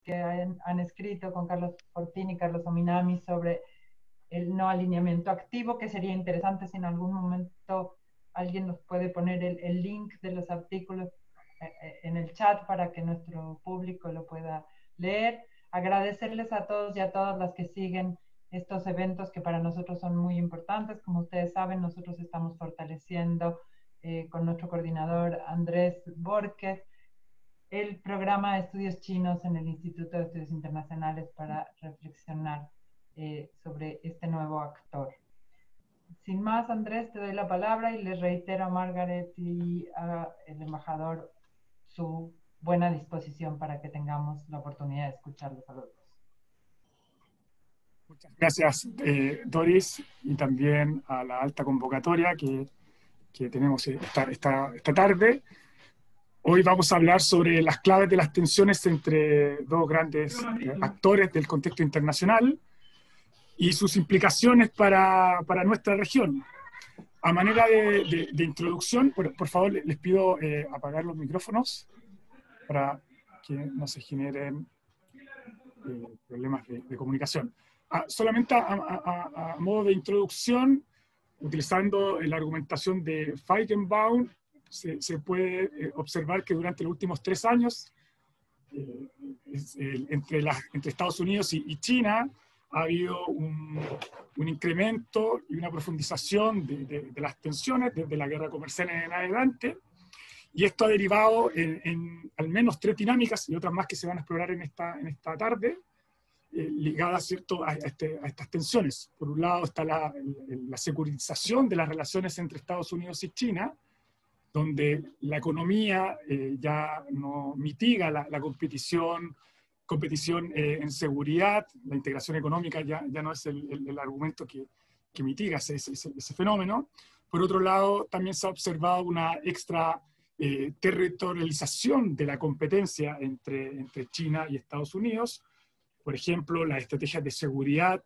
que han escrito con Carlos Fortini y Carlos Ominami sobre el no alineamiento activo, que sería interesante si en algún momento alguien nos puede poner el link de los artículos en el chat para que nuestro público lo pueda leer. Agradecerles a todos y a todas las que siguen estos eventos que para nosotros son muy importantes. Como ustedes saben, nosotros estamos fortaleciendo con nuestro coordinador Andrés Borges el programa de estudios chinos en el Instituto de Estudios Internacionales para reflexionar sobre este nuevo actor. Sin más, Andrés, te doy la palabra y les reitero a Margaret y al embajador su buena disposición para que tengamos la oportunidad de escucharlos a los dos. Muchas gracias, Doris, y también a la alta convocatoria que tenemos esta tarde. Hoy vamos a hablar sobre las claves de las tensiones entre dos grandes actores del contexto internacional y sus implicaciones para nuestra región. A manera de introducción, por favor, les pido apagar los micrófonos para que no se generen problemas de comunicación. Solamente a modo de introducción, utilizando la argumentación de Feigenbaum, se puede observar que durante los últimos 3 años, entre Estados Unidos y China, ha habido un incremento y una profundización de las tensiones desde la guerra comercial en adelante, y esto ha derivado en al menos 3 dinámicas y otras más que se van a explorar en esta tarde, ligadas, ¿cierto?, a estas tensiones. Por un lado está la securitización de las relaciones entre Estados Unidos y China, donde la economía ya no mitiga la competición en seguridad, la integración económica ya no es el argumento que mitiga ese fenómeno. Por otro lado, también se ha observado una territorialización de la competencia entre China y Estados Unidos. Por ejemplo, las estrategias de seguridad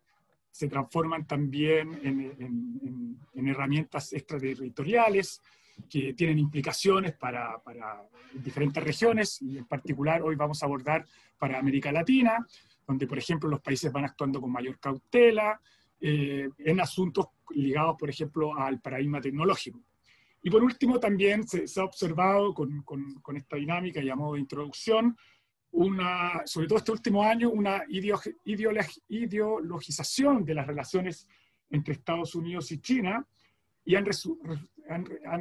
se transforman también en herramientas extraterritoriales que tienen implicaciones para diferentes regiones, y en particular hoy vamos a abordar para América Latina, donde, por ejemplo, los países van actuando con mayor cautela en asuntos ligados, por ejemplo, al paradigma tecnológico. Y por último, también se ha observado con esta dinámica y a modo de introducción, sobre todo este último año, una ideologización de las relaciones entre Estados Unidos y China, y han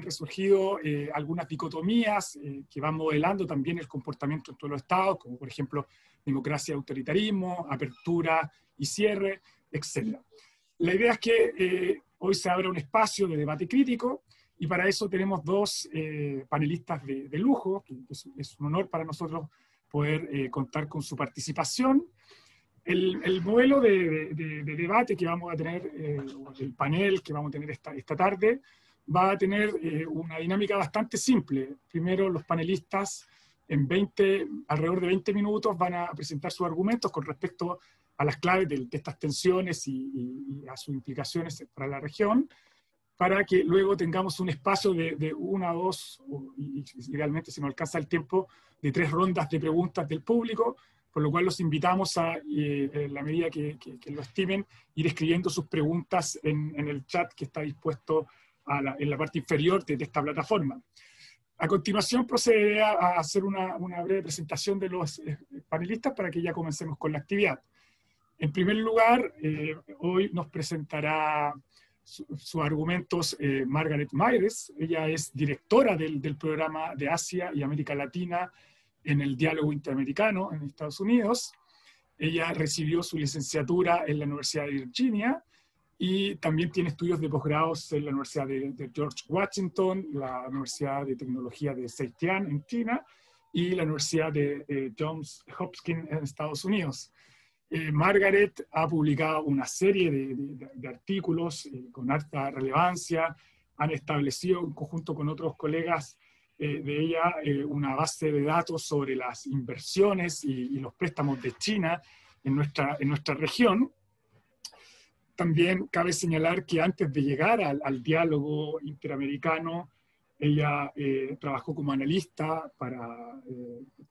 resurgido algunas dicotomías que van modelando también el comportamiento de todos los estados, como por ejemplo democracia y autoritarismo, apertura y cierre, etc. La idea es que hoy se abre un espacio de debate crítico, y para eso tenemos 2 panelistas de lujo, que es un honor para nosotros poder contar con su participación. El modelo de debate que vamos a tener, el panel que vamos a tener esta tarde, va a tener una dinámica bastante simple. Primero, los panelistas alrededor de 20 minutos van a presentar sus argumentos con respecto a las claves de estas tensiones y a sus implicaciones para la región, para que luego tengamos un espacio de 1 a 2, y idealmente, si no alcanza el tiempo, de 3 rondas de preguntas del público, por lo cual los invitamos a, en la medida que lo estimen, ir escribiendo sus preguntas en el chat que está dispuesto en la parte inferior de esta plataforma. A continuación procederé a hacer una breve presentación de los panelistas para que ya comencemos con la actividad. En primer lugar, hoy nos presentará sus argumentos Margaret Mayres. Ella es directora del programa de Asia y América Latina en el Diálogo Interamericano en Estados Unidos. Ella recibió su licenciatura en la Universidad de Virginia y también tiene estudios de posgrados en la Universidad de George Washington, la Universidad de Tecnología de Zhejiang en China y la Universidad de Johns Hopkins en Estados Unidos. Margaret ha publicado una serie de artículos con alta relevancia, han establecido en conjunto con otros colegas de ella una base de datos sobre las inversiones y los préstamos de China en nuestra región. También cabe señalar que antes de llegar al diálogo interamericano, ella trabajó como analista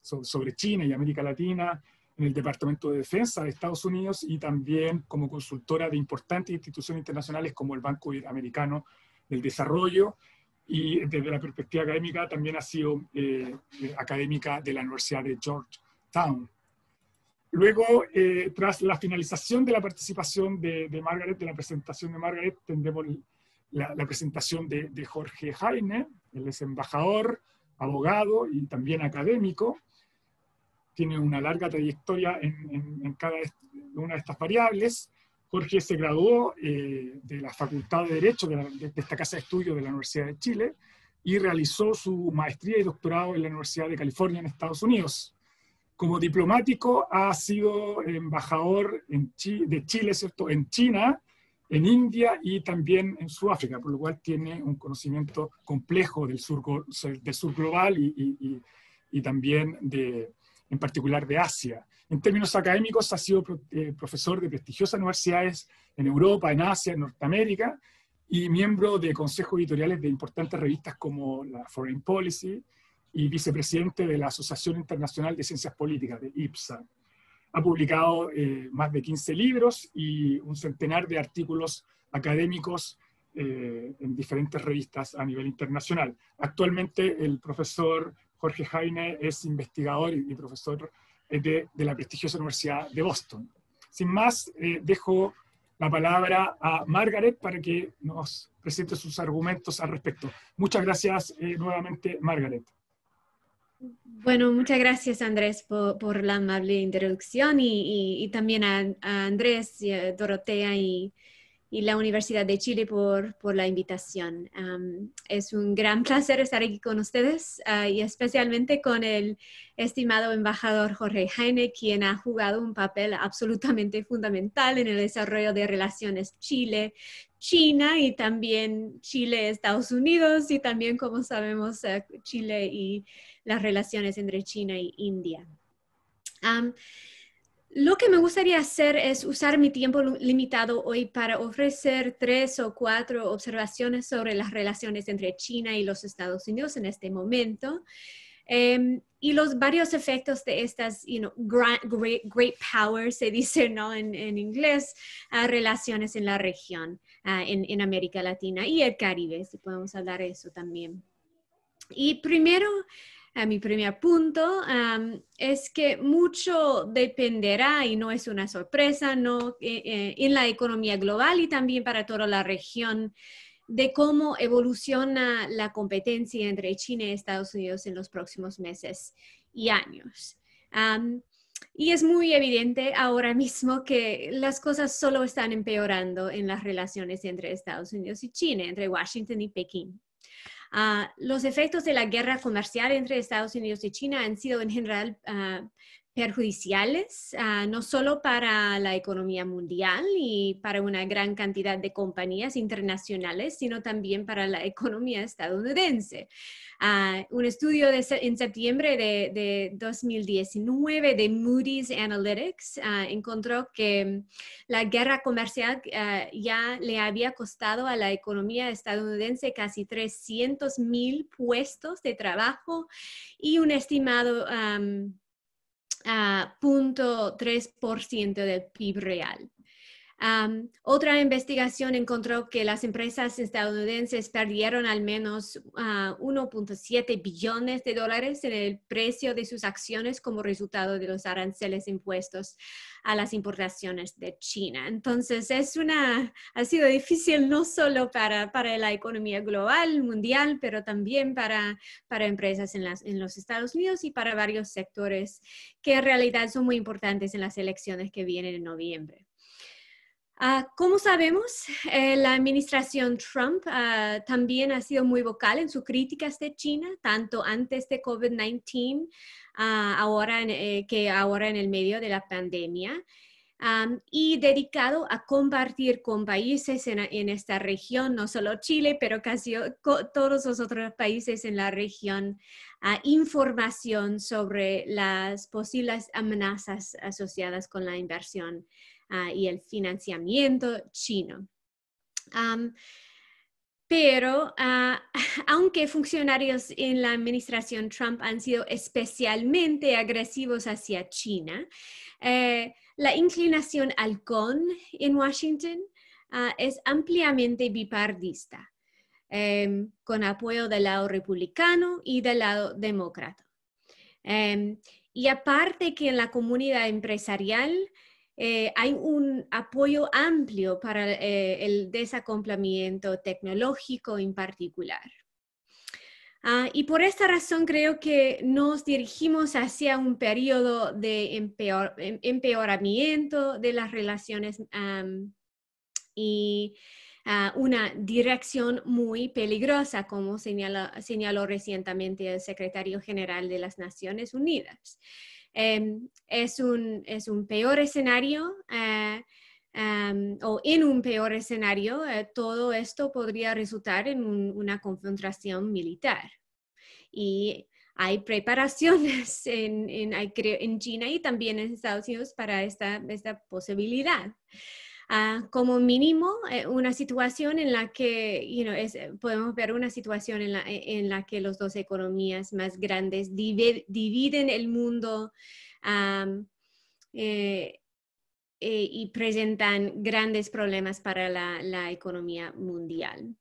sobre China y América Latina en el Departamento de Defensa de Estados Unidos y también como consultora de importantes instituciones internacionales como el Banco Interamericano del Desarrollo, y desde la perspectiva académica también ha sido académica de la Universidad de Georgetown. Luego, tras la finalización de la participación de Margaret, de la presentación de Margaret, tendremos la presentación de Jorge Heine. Él es embajador, abogado y también académico. Tiene una larga trayectoria en cada una de estas variables. Jorge se graduó de la Facultad de Derecho de esta Casa de Estudios de la Universidad de Chile y realizó su maestría y doctorado en la Universidad de California en Estados Unidos. Como diplomático ha sido embajador de Chile, ¿cierto?, en China, en India y también en Sudáfrica, por lo cual tiene un conocimiento complejo del sur global y también en particular de Asia. En términos académicos ha sido profesor de prestigiosas universidades en Europa, en Asia, en Norteamérica, y miembro de consejos editoriales de importantes revistas como la Foreign Policy, y vicepresidente de la Asociación Internacional de Ciencias Políticas, de IPSA. Ha publicado más de 15 libros y un centenar de artículos académicos en diferentes revistas a nivel internacional. Actualmente el profesor Jorge Heine es investigador y profesor de la prestigiosa Universidad de Boston. Sin más, dejo la palabra a Margaret para que nos presente sus argumentos al respecto. Muchas gracias nuevamente, Margaret. Bueno, muchas gracias Andrés por la amable introducción y también a Andrés, y a Dorotea y la Universidad de Chile por la invitación. Es un gran placer estar aquí con ustedes y especialmente con el estimado embajador Jorge Heine, quien ha jugado un papel absolutamente fundamental en el desarrollo de relaciones Chile-China y también Chile-Estados Unidos y también, como sabemos, Chile y las relaciones entre China y India. Lo que me gustaría hacer es usar mi tiempo limitado hoy para ofrecer 3 o 4 observaciones sobre las relaciones entre China y los Estados Unidos en este momento y los varios efectos de estas great power, se dice, ¿no?, en inglés, relaciones en la región, en América Latina y el Caribe, si podemos hablar de eso también. Y primero, mi primer punto es que mucho dependerá, y no es una sorpresa, ¿no?, en la economía global y también para toda la región, de cómo evoluciona la competencia entre China y Estados Unidos en los próximos meses y años. Y es muy evidente ahora mismo que las cosas solo están empeorando en las relaciones entre Estados Unidos y China, entre Washington y Pekín. Los efectos de la guerra comercial entre Estados Unidos y China han sido en general perjudiciales, no solo para la economía mundial y para una gran cantidad de compañías internacionales, sino también para la economía estadounidense. Un estudio en septiembre de 2019 de Moody's Analytics encontró que la guerra comercial ya le había costado a la economía estadounidense casi 300,000 puestos de trabajo y un estimado 0.3% del PIB real. Otra investigación encontró que las empresas estadounidenses perdieron al menos 1.7 billones de dólares en el precio de sus acciones como resultado de los aranceles impuestos a las importaciones de China. Entonces, ha sido difícil no solo para la economía global, mundial, pero también para empresas en los Estados Unidos y para varios sectores que en realidad son muy importantes en las elecciones que vienen en noviembre. Como sabemos, la administración Trump también ha sido muy vocal en sus críticas de China, tanto antes de COVID-19 que ahora en el medio de la pandemia, y dedicado a compartir con países en esta región, no solo Chile, pero casi todos los otros países en la región, información sobre las posibles amenazas asociadas con la inversión y el financiamiento chino. Pero aunque funcionarios en la administración Trump han sido especialmente agresivos hacia China, la inclinación halcón en Washington es ampliamente bipartidista, con apoyo del lado republicano y del lado demócrata. Y aparte que en la comunidad empresarial hay un apoyo amplio para el desacoplamiento tecnológico en particular. Y por esta razón creo que nos dirigimos hacia un periodo de empeoramiento de las relaciones y una dirección muy peligrosa, como señaló recientemente el secretario general de las Naciones Unidas. Es un peor escenario, o en un peor escenario, todo esto podría resultar en una confrontación militar. Y hay preparaciones en China y también en Estados Unidos para esta posibilidad. Como mínimo, una situación en la que podemos ver una situación en la que las dos economías más grandes dividen el mundo y presentan grandes problemas para la economía mundial,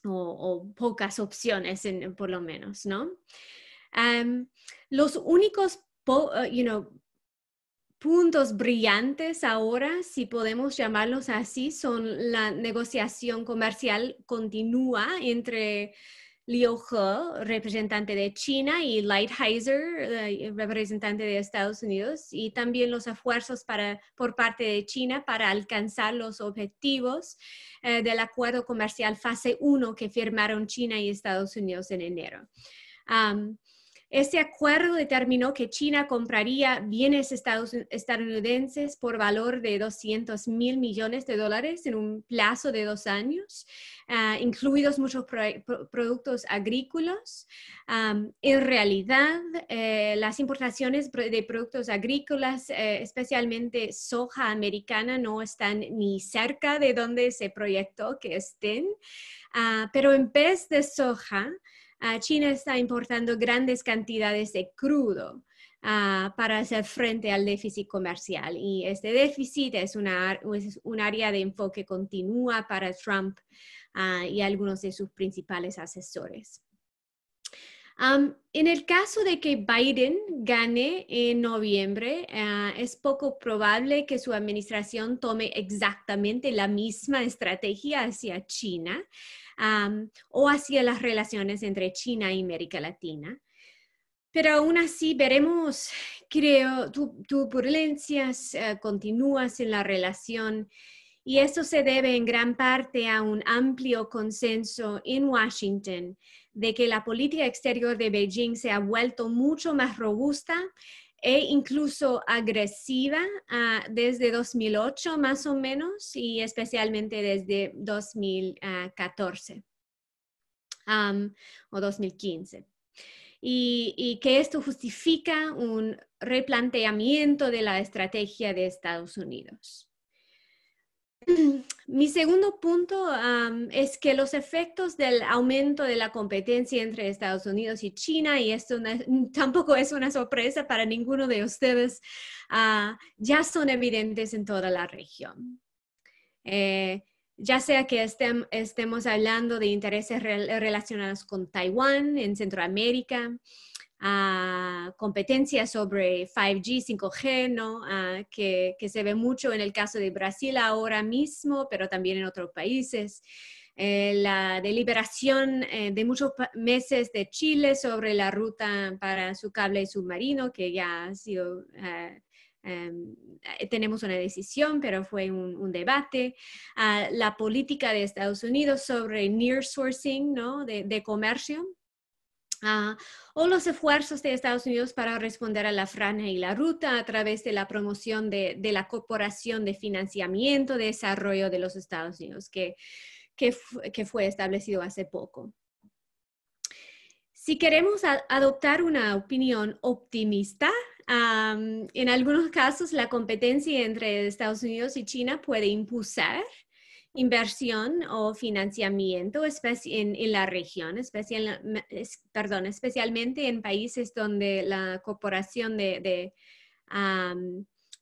o pocas opciones por lo menos, ¿no? Los únicos puntos brillantes ahora, si podemos llamarlos así, son la negociación comercial continua entre Liu He, representante de China, y Lighthizer, representante de Estados Unidos, y también los esfuerzos por parte de China para alcanzar los objetivos del acuerdo comercial fase 1 que firmaron China y Estados Unidos en enero. Este acuerdo determinó que China compraría bienes estadounidenses por valor de $200 mil millones en un plazo de 2 años, incluidos muchos productos agrícolas. En realidad, las importaciones de productos agrícolas, especialmente soja americana, no están ni cerca de donde se proyectó que estén, pero en vez de soja, China está importando grandes cantidades de crudo para hacer frente al déficit comercial, y este déficit es un área de enfoque continua para Trump y algunos de sus principales asesores. En el caso de que Biden gane en noviembre, es poco probable que su administración tome exactamente la misma estrategia hacia China o hacia las relaciones entre China y América Latina. Pero aún así veremos, creo, turbulencias continuas en la relación, y esto se debe en gran parte a un amplio consenso en Washington de que la política exterior de Beijing se ha vuelto mucho más robusta e incluso agresiva desde 2008 más o menos, y especialmente desde 2014 o 2015. Y que esto justifica un replanteamiento de la estrategia de Estados Unidos. Mi segundo punto es que los efectos del aumento de la competencia entre Estados Unidos y China, y esto tampoco es una sorpresa para ninguno de ustedes, ya son evidentes en toda la región. Ya sea que estemos hablando de intereses relacionados con Taiwán, en Centroamérica, competencia sobre 5G, 5G, ¿no? Que se ve mucho en el caso de Brasil ahora mismo, pero también en otros países. La deliberación de muchos meses de Chile sobre la ruta para su cable submarino, que ya ha sido... tenemos una decisión, pero fue un debate. La política de Estados Unidos sobre nearshoring, ¿no? de comercio. O los esfuerzos de Estados Unidos para responder a la franja y la ruta a través de la promoción de la Corporación de Financiamiento de Desarrollo de los Estados Unidos, que fue establecido hace poco. Si queremos adoptar una opinión optimista, en algunos casos la competencia entre Estados Unidos y China puede impulsar inversión o financiamiento en la región, especialmente en países donde la cooperación de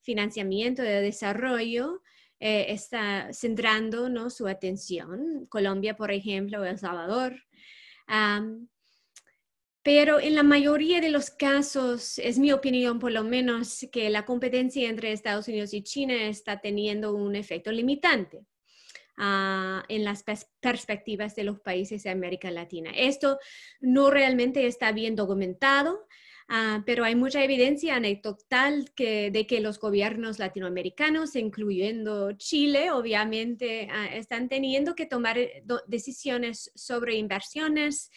financiamiento de desarrollo está centrando, ¿no?, su atención. Colombia, por ejemplo, El Salvador. Pero en la mayoría de los casos, es mi opinión por lo menos, que la competencia entre Estados Unidos y China está teniendo un efecto limitante en las perspectivas de los países de América Latina. Esto no realmente está bien documentado, pero hay mucha evidencia anecdotal de que los gobiernos latinoamericanos, incluyendo Chile, obviamente están teniendo que tomar decisiones sobre inversiones,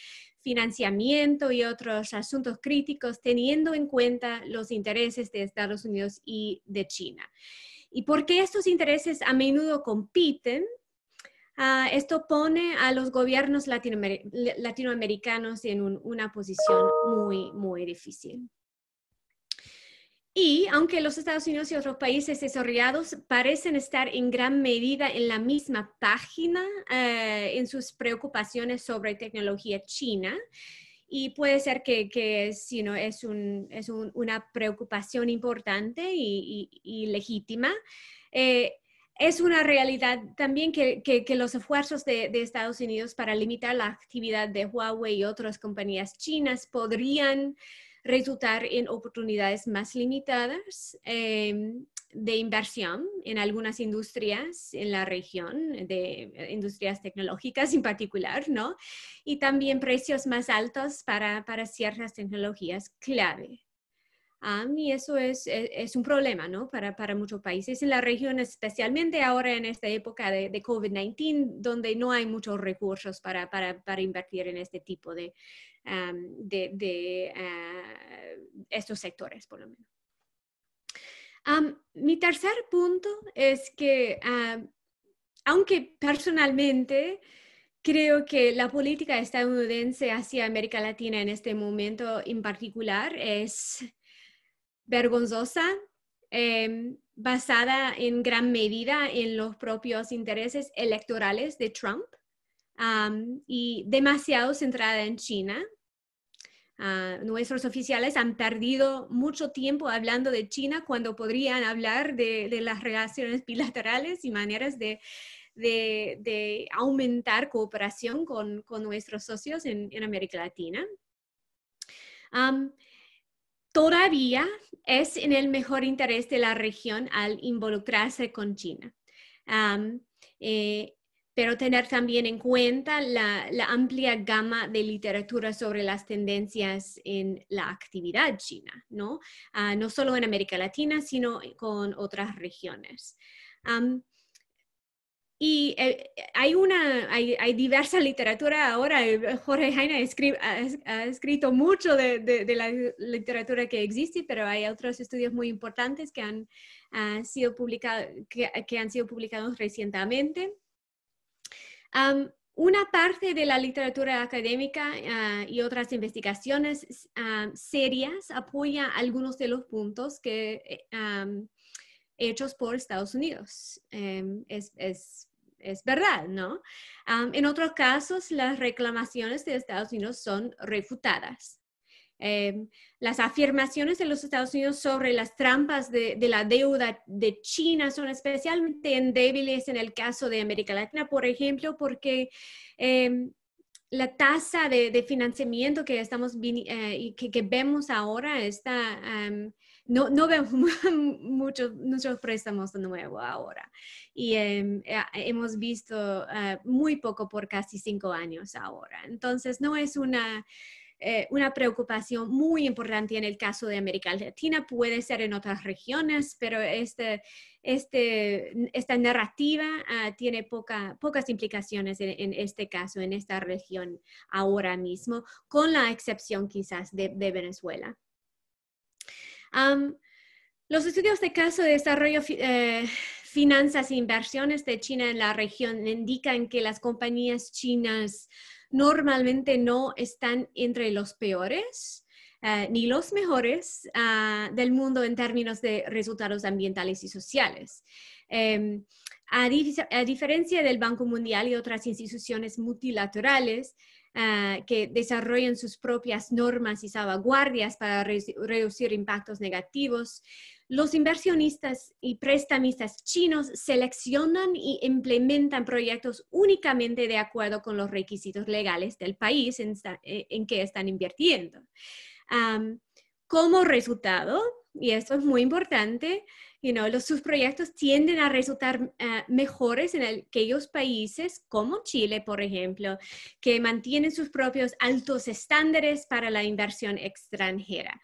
financiamiento y otros asuntos críticos, teniendo en cuenta los intereses de Estados Unidos y de China. Y porque estos intereses a menudo compiten, esto pone a los gobiernos latinoamericanos en una posición muy, muy difícil. Y aunque los Estados Unidos y otros países desarrollados parecen estar en gran medida en la misma página en sus preocupaciones sobre tecnología china, y puede ser que es una preocupación importante y legítima, es una realidad también que los esfuerzos de Estados Unidos para limitar la actividad de Huawei y otras compañías chinas podrían resultar en oportunidades más limitadas de inversión en algunas industrias en la región, de industrias tecnológicas en particular, ¿no? Y también precios más altos para ciertas tecnologías clave. Y eso es un problema, ¿no?, para muchos países en la región, especialmente ahora en esta época de COVID-19, donde no hay muchos recursos para invertir en este tipo de estos sectores, por lo menos. Mi tercer punto es que, aunque personalmente creo que la política estadounidense hacia América Latina en este momento en particular es vergonzosa, basada en gran medida en los propios intereses electorales de Trump y demasiado centrada en China. Nuestros oficiales han perdido mucho tiempo hablando de China cuando podrían hablar de las relaciones bilaterales y maneras de aumentar cooperación con nuestros socios en América Latina. Todavía es en el mejor interés de la región al involucrarse con China. Pero tener también en cuenta la amplia gama de literatura sobre las tendencias en la actividad china, ¿no? No solo en América Latina, sino con otras regiones. Y hay diversa literatura ahora. Jorge Heine ha escrito mucho de la literatura que existe, pero hay otros estudios muy importantes que han sido publicados recientemente. Una parte de la literatura académica y otras investigaciones serias apoya algunos de los puntos hechos por Estados Unidos. Es verdad, ¿no? En otros casos, las reclamaciones de Estados Unidos son refutadas. Las afirmaciones de los Estados Unidos sobre las trampas de la deuda de China son especialmente endebles en el caso de América Latina, por ejemplo, porque la tasa de financiamiento que que vemos ahora está... No vemos muchos préstamos de nuevo ahora. Y hemos visto muy poco por casi 5 años ahora. Entonces, no es una preocupación muy importante en el caso de América Latina. Puede ser en otras regiones, pero esta narrativa tiene pocas implicaciones en este caso, en esta región ahora mismo, con la excepción quizás de Venezuela. Los estudios de caso de desarrollo, finanzas e inversiones de China en la región indican que las compañías chinas normalmente no están entre los peores ni los mejores del mundo en términos de resultados ambientales y sociales. A diferencia del Banco Mundial y otras instituciones multilaterales que desarrollan sus propias normas y salvaguardias para reducir impactos negativos, los inversionistas y prestamistas chinos seleccionan y implementan proyectos únicamente de acuerdo con los requisitos legales del país en que están invirtiendo. Como resultado, y esto es muy importante, sus proyectos tienden a resultar mejores en aquellos países como Chile, por ejemplo, que mantienen sus propios altos estándares para la inversión extranjera.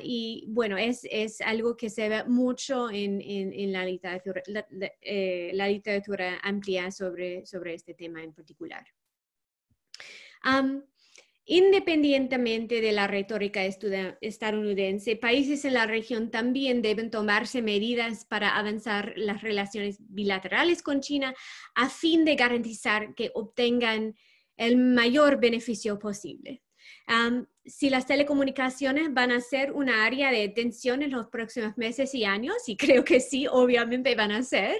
Y bueno, es algo que se ve mucho en la literatura amplia sobre este tema en particular. Independientemente de la retórica estadounidense, países en la región también deben tomarse medidas para avanzar las relaciones bilaterales con China a fin de garantizar que obtengan el mayor beneficio posible. Si las telecomunicaciones van a ser una área de tensión en los próximos meses y años, y creo que sí, obviamente van a ser,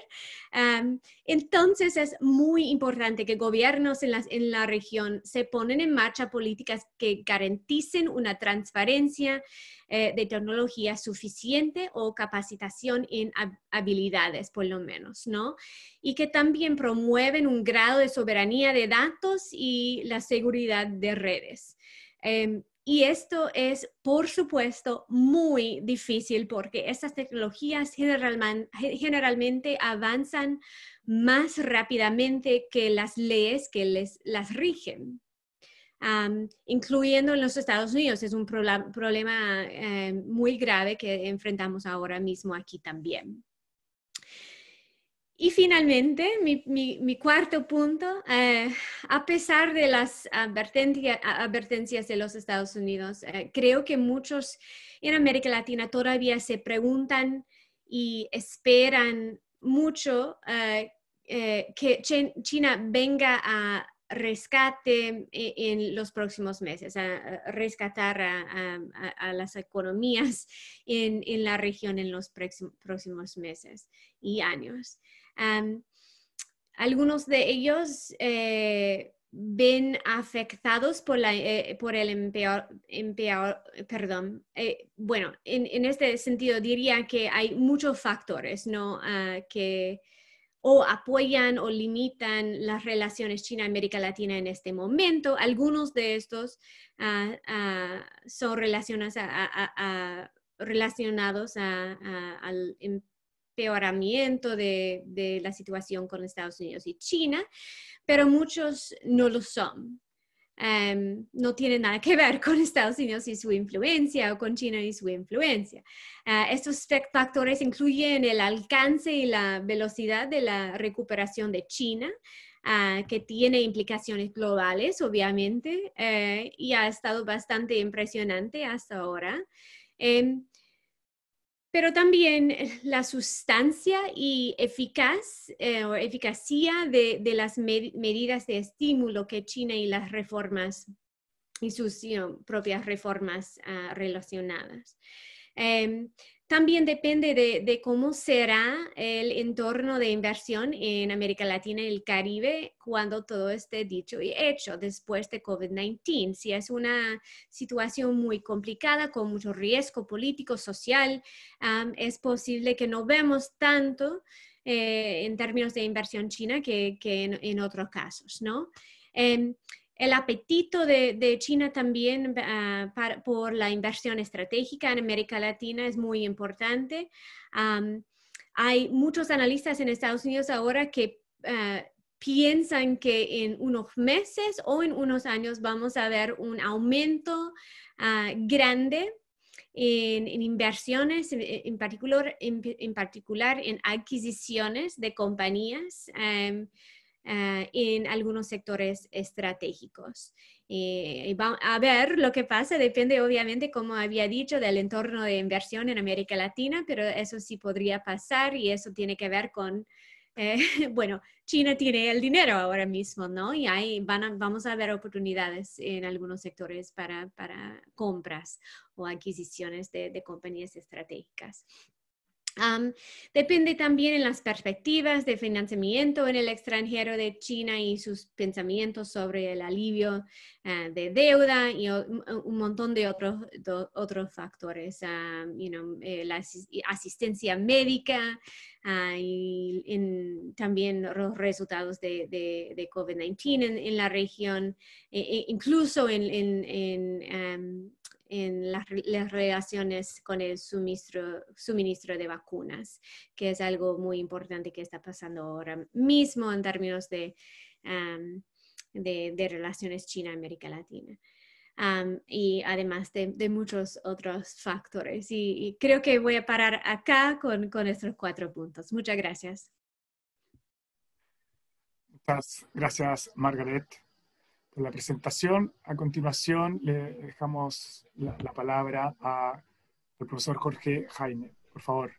entonces es muy importante que gobiernos en la región se ponen en marcha políticas que garanticen una transferencia de tecnología suficiente o capacitación en habilidades, por lo menos, ¿no? Y que también promueven un grado de soberanía de datos y la seguridad de redes. Y esto es, por supuesto, muy difícil porque estas tecnologías generalmente avanzan más rápidamente que las leyes que las rigen, incluyendo en los Estados Unidos. Es un problema muy grave que enfrentamos ahora mismo aquí también. Y finalmente, mi cuarto punto, a pesar de las advertencias de los Estados Unidos, creo que muchos en América Latina todavía se preguntan y esperan mucho que China venga a rescate en los próximos meses, a rescatar a las economías en la región en los próximos meses y años. Algunos de ellos ven afectados por el bueno, en este sentido diría que hay muchos factores, ¿no? Que o apoyan o limitan las relaciones China-América Latina en este momento. Algunos de estos son relacionados al empeoramiento de la situación con Estados Unidos y China, pero muchos no lo son. No tiene nada que ver con Estados Unidos y su influencia o con China y su influencia. Estos factores incluyen el alcance y la velocidad de la recuperación de China, que tiene implicaciones globales, obviamente, y ha estado bastante impresionante hasta ahora. Pero también la sustancia y eficacia de las medidas de estímulo que China y las reformas y sus propias reformas relacionadas. También depende de cómo será el entorno de inversión en América Latina y el Caribe cuando todo esté dicho y hecho después de COVID-19. Si es una situación muy complicada, con mucho riesgo político, social, es posible que no vemos tanto en términos de inversión china que en otros casos, ¿no? El apetito de China también por la inversión estratégica en América Latina es muy importante. Hay muchos analistas en Estados Unidos ahora que piensan que en unos meses o en unos años vamos a ver un aumento grande en inversiones, en particular en adquisiciones de compañías en algunos sectores estratégicos. A ver lo que pasa, depende obviamente, como había dicho, del entorno de inversión en América Latina, pero eso sí podría pasar y eso tiene que ver con, bueno, China tiene el dinero ahora mismo, ¿no? Y ahí vamos a ver oportunidades en algunos sectores para compras o adquisiciones de compañías estratégicas. Depende también en las perspectivas de financiamiento en el extranjero de China y sus pensamientos sobre el alivio de deuda y un montón de otros factores. La asistencia médica y también los resultados de COVID-19 en la región, incluso en las relaciones con el suministro de vacunas, que es algo muy importante que está pasando ahora mismo en términos de relaciones China-América Latina. Y además de muchos otros factores. Y creo que voy a parar acá con estos 4 puntos. Muchas gracias. Muchas gracias, Margaret, por la presentación. A continuación, le dejamos la palabra al profesor Jorge Jaime. Por favor.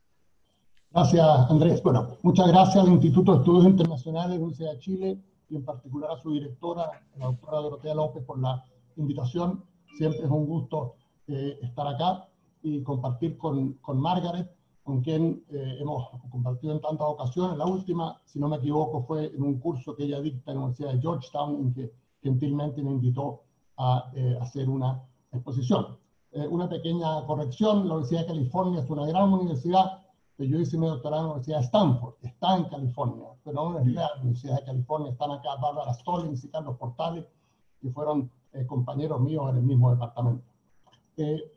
Gracias, Andrés. Bueno, muchas gracias al Instituto de Estudios Internacionales de la Universidad de Chile y en particular a su directora, la doctora Dorotea López, por la invitación. Siempre es un gusto estar acá y compartir con Margaret, con quien hemos compartido en tantas ocasiones. La última, si no me equivoco, fue en un curso que ella dicta en la Universidad de Georgetown, en que gentilmente me invitó a hacer una exposición. Una pequeña corrección: la Universidad de California es una gran universidad. Yo hice mi doctorado en la Universidad de Stanford, está en California, pero no es la Universidad de California. Están acá Bárbara Stallings y Carlos Portales, que fueron compañeros míos en el mismo departamento.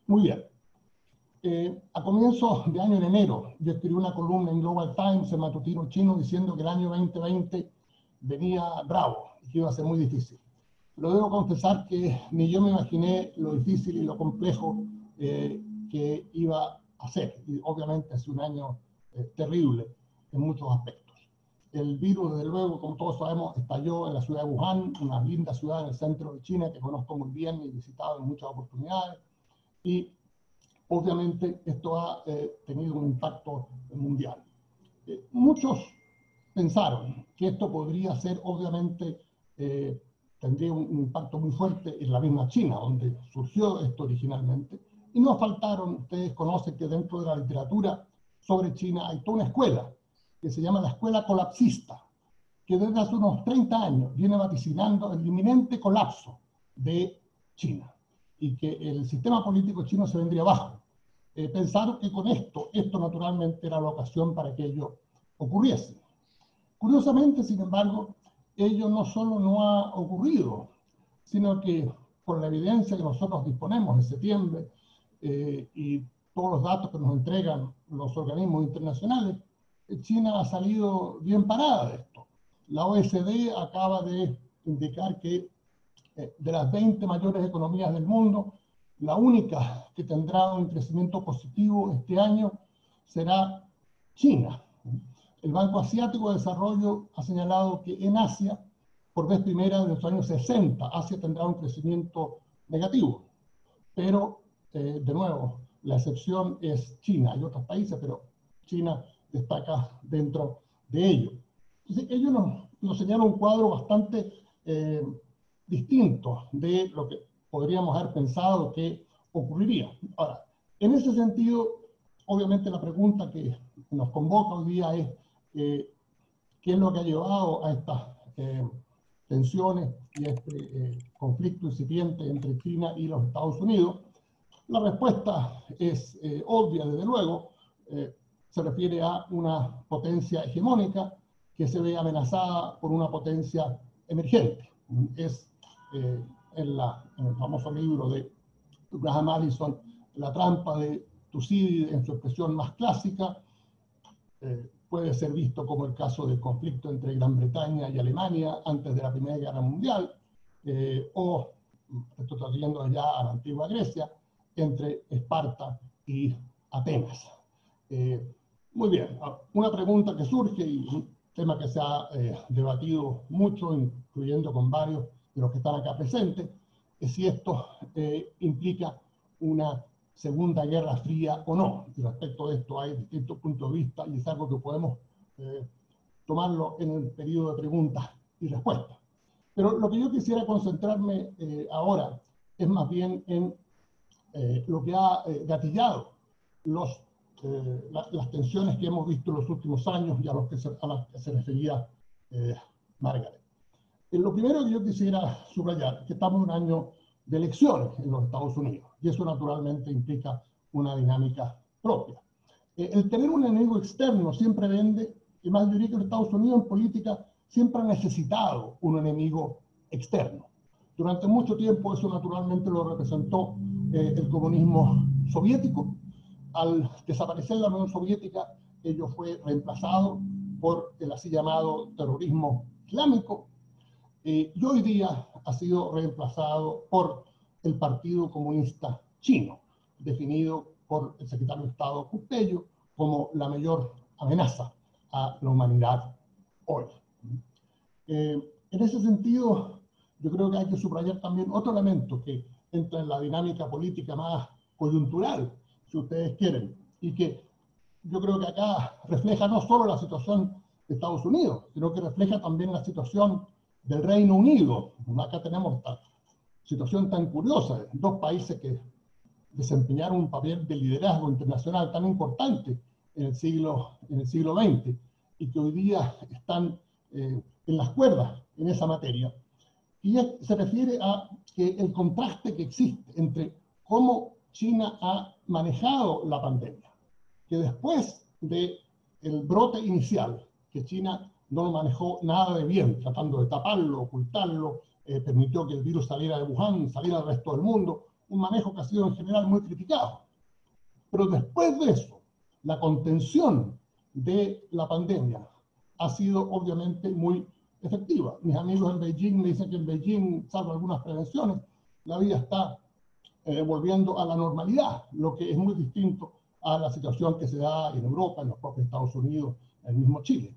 Muy bien. A comienzos de año, en enero, yo escribí una columna en Global Times, el matutino chino, diciendo que el año 2020 venía bravo y que iba a ser muy difícil. Pero debo confesar que ni yo me imaginé lo difícil y lo complejo que iba a ser. Y obviamente es un año terrible en muchos aspectos. El virus, desde luego, como todos sabemos, estalló en la ciudad de Wuhan, una linda ciudad en el centro de China que conozco muy bien y he visitado en muchas oportunidades. Y obviamente esto ha tenido un impacto mundial. Muchos pensaron que esto podría ser, obviamente, tendría un impacto muy fuerte en la misma China, donde surgió esto originalmente. Y no faltaron, ustedes conocen que dentro de la literatura sobre China hay toda una escuela que se llama la escuela colapsista, que desde hace unos 30 años viene vaticinando el inminente colapso de China y que el sistema político chino se vendría abajo. Pensaron que con esto naturalmente era la ocasión para que ello ocurriese. Curiosamente, sin embargo, ello no solo no ha ocurrido, sino que con la evidencia que nosotros disponemos en septiembre y todos los datos que nos entregan los organismos internacionales, China ha salido bien parada de esto. La OECD acaba de indicar que de las 20 mayores economías del mundo, la única que tendrá un crecimiento positivo este año será China. El Banco Asiático de Desarrollo ha señalado que en Asia, por vez primera desde los años 60, Asia tendrá un crecimiento negativo. Pero, de nuevo, la excepción es China. Hay otros países, pero China destaca dentro de ello. Entonces, ellos nos señalan un cuadro bastante distinto de lo que podríamos haber pensado que ocurriría. Ahora, en ese sentido, obviamente la pregunta que nos convoca hoy día es ¿qué es lo que ha llevado a estas tensiones y a este conflicto incipiente entre China y los Estados Unidos? La respuesta es obvia, desde luego. Se refiere a una potencia hegemónica que se ve amenazada por una potencia emergente. Es en el famoso libro de Graham Allison, La trampa de Tucídides, en su expresión más clásica, puede ser visto como el caso del conflicto entre Gran Bretaña y Alemania antes de la Primera Guerra Mundial, o, esto está yendo ya a la antigua Grecia, entre Esparta y Atenas. Muy bien, una pregunta que surge y un tema que se ha debatido mucho, incluyendo con varios de los que están acá presentes, es si esto implica una Segunda Guerra Fría o no. Y respecto de esto hay distintos puntos de vista y es algo que podemos tomarlo en el periodo de preguntas y respuestas. Pero lo que yo quisiera concentrarme ahora es más bien en lo que ha gatillado los las tensiones que hemos visto en los últimos años y a las que se refería Margaret. Lo primero que yo quisiera subrayar es que estamos en un año de elecciones en los Estados Unidos, y eso naturalmente implica una dinámica propia. El tener un enemigo externo siempre vende, y más yo diría que los Estados Unidos en política siempre ha necesitado un enemigo externo. Durante mucho tiempo eso naturalmente lo representó el comunismo soviético. Al desaparecer la Unión Soviética, ello fue reemplazado por el así llamado terrorismo islámico, y hoy día ha sido reemplazado por el Partido Comunista Chino, definido por el secretario de Estado Hu Jintao como la mayor amenaza a la humanidad hoy. En ese sentido, yo creo que hay que subrayar también otro elemento que entra en la dinámica política más coyuntural, si ustedes quieren, y que yo creo que acá refleja no solo la situación de Estados Unidos, sino que refleja también la situación del Reino Unido. Acá tenemos esta situación tan curiosa, dos países que desempeñaron un papel de liderazgo internacional tan importante en el siglo XX y que hoy día están en las cuerdas en esa materia. Y se refiere a que el contraste que existe entre cómo China ha manejado la pandemia, que después del brote inicial, que China no lo manejó nada de bien, tratando de taparlo, ocultarlo, permitió que el virus saliera de Wuhan, saliera al resto del mundo, un manejo que ha sido en general muy criticado. Pero después de eso, la contención de la pandemia ha sido obviamente muy efectiva. Mis amigos en Beijing me dicen que en Beijing, salvo algunas prevenciones, la vida está volviendo a la normalidad, lo que es muy distinto a la situación que se da en Europa, en los propios Estados Unidos, en el mismo Chile.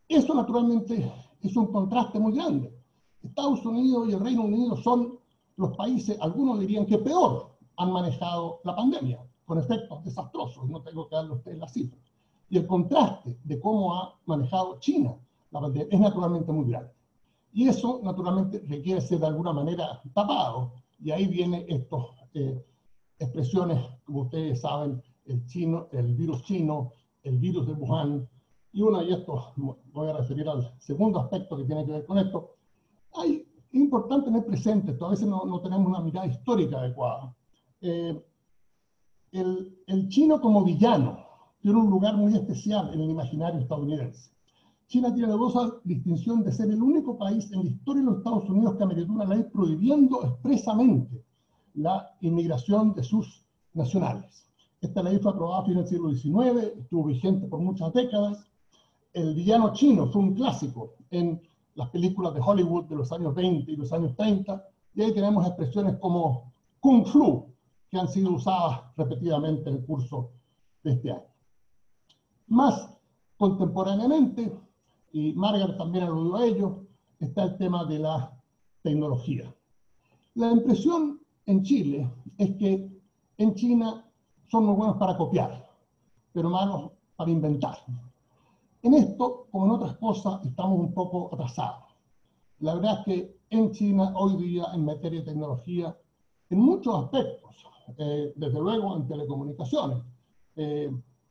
Eso naturalmente es un contraste muy grande. Estados Unidos y el Reino Unido son los países, algunos dirían que peor han manejado la pandemia, con efectos desastrosos, no tengo que darle a ustedes las cifras. Y el contraste de cómo ha manejado China la pandemia es naturalmente muy grande. Y eso naturalmente requiere ser de alguna manera tapado, y ahí vienen estas expresiones, como ustedes saben, el virus chino, el virus de Wuhan, y esto voy a referir al segundo aspecto que tiene que ver con esto. Es importante en el presente, a veces no tenemos una mirada histórica adecuada. El chino como villano tiene un lugar muy especial en el imaginario estadounidense. China tiene la dudosa distinción de ser el único país en la historia de los Estados Unidos que emitió una ley prohibiendo expresamente la inmigración de sus nacionales. Esta ley fue aprobada a fines del siglo XIX, estuvo vigente por muchas décadas. El villano chino fue un clásico en las películas de Hollywood de los años 20 y los años 30, y ahí tenemos expresiones como Kung Flu, que han sido usadas repetidamente en el curso de este año. Más contemporáneamente, y Margaret también aludió a ello, está el tema de la tecnología. La impresión en Chile es que en China son muy buenos para copiar, pero malos para inventar. En esto, como en otras cosas, estamos un poco atrasados. La verdad es que en China hoy día, en materia de tecnología, en muchos aspectos, desde luego en telecomunicaciones,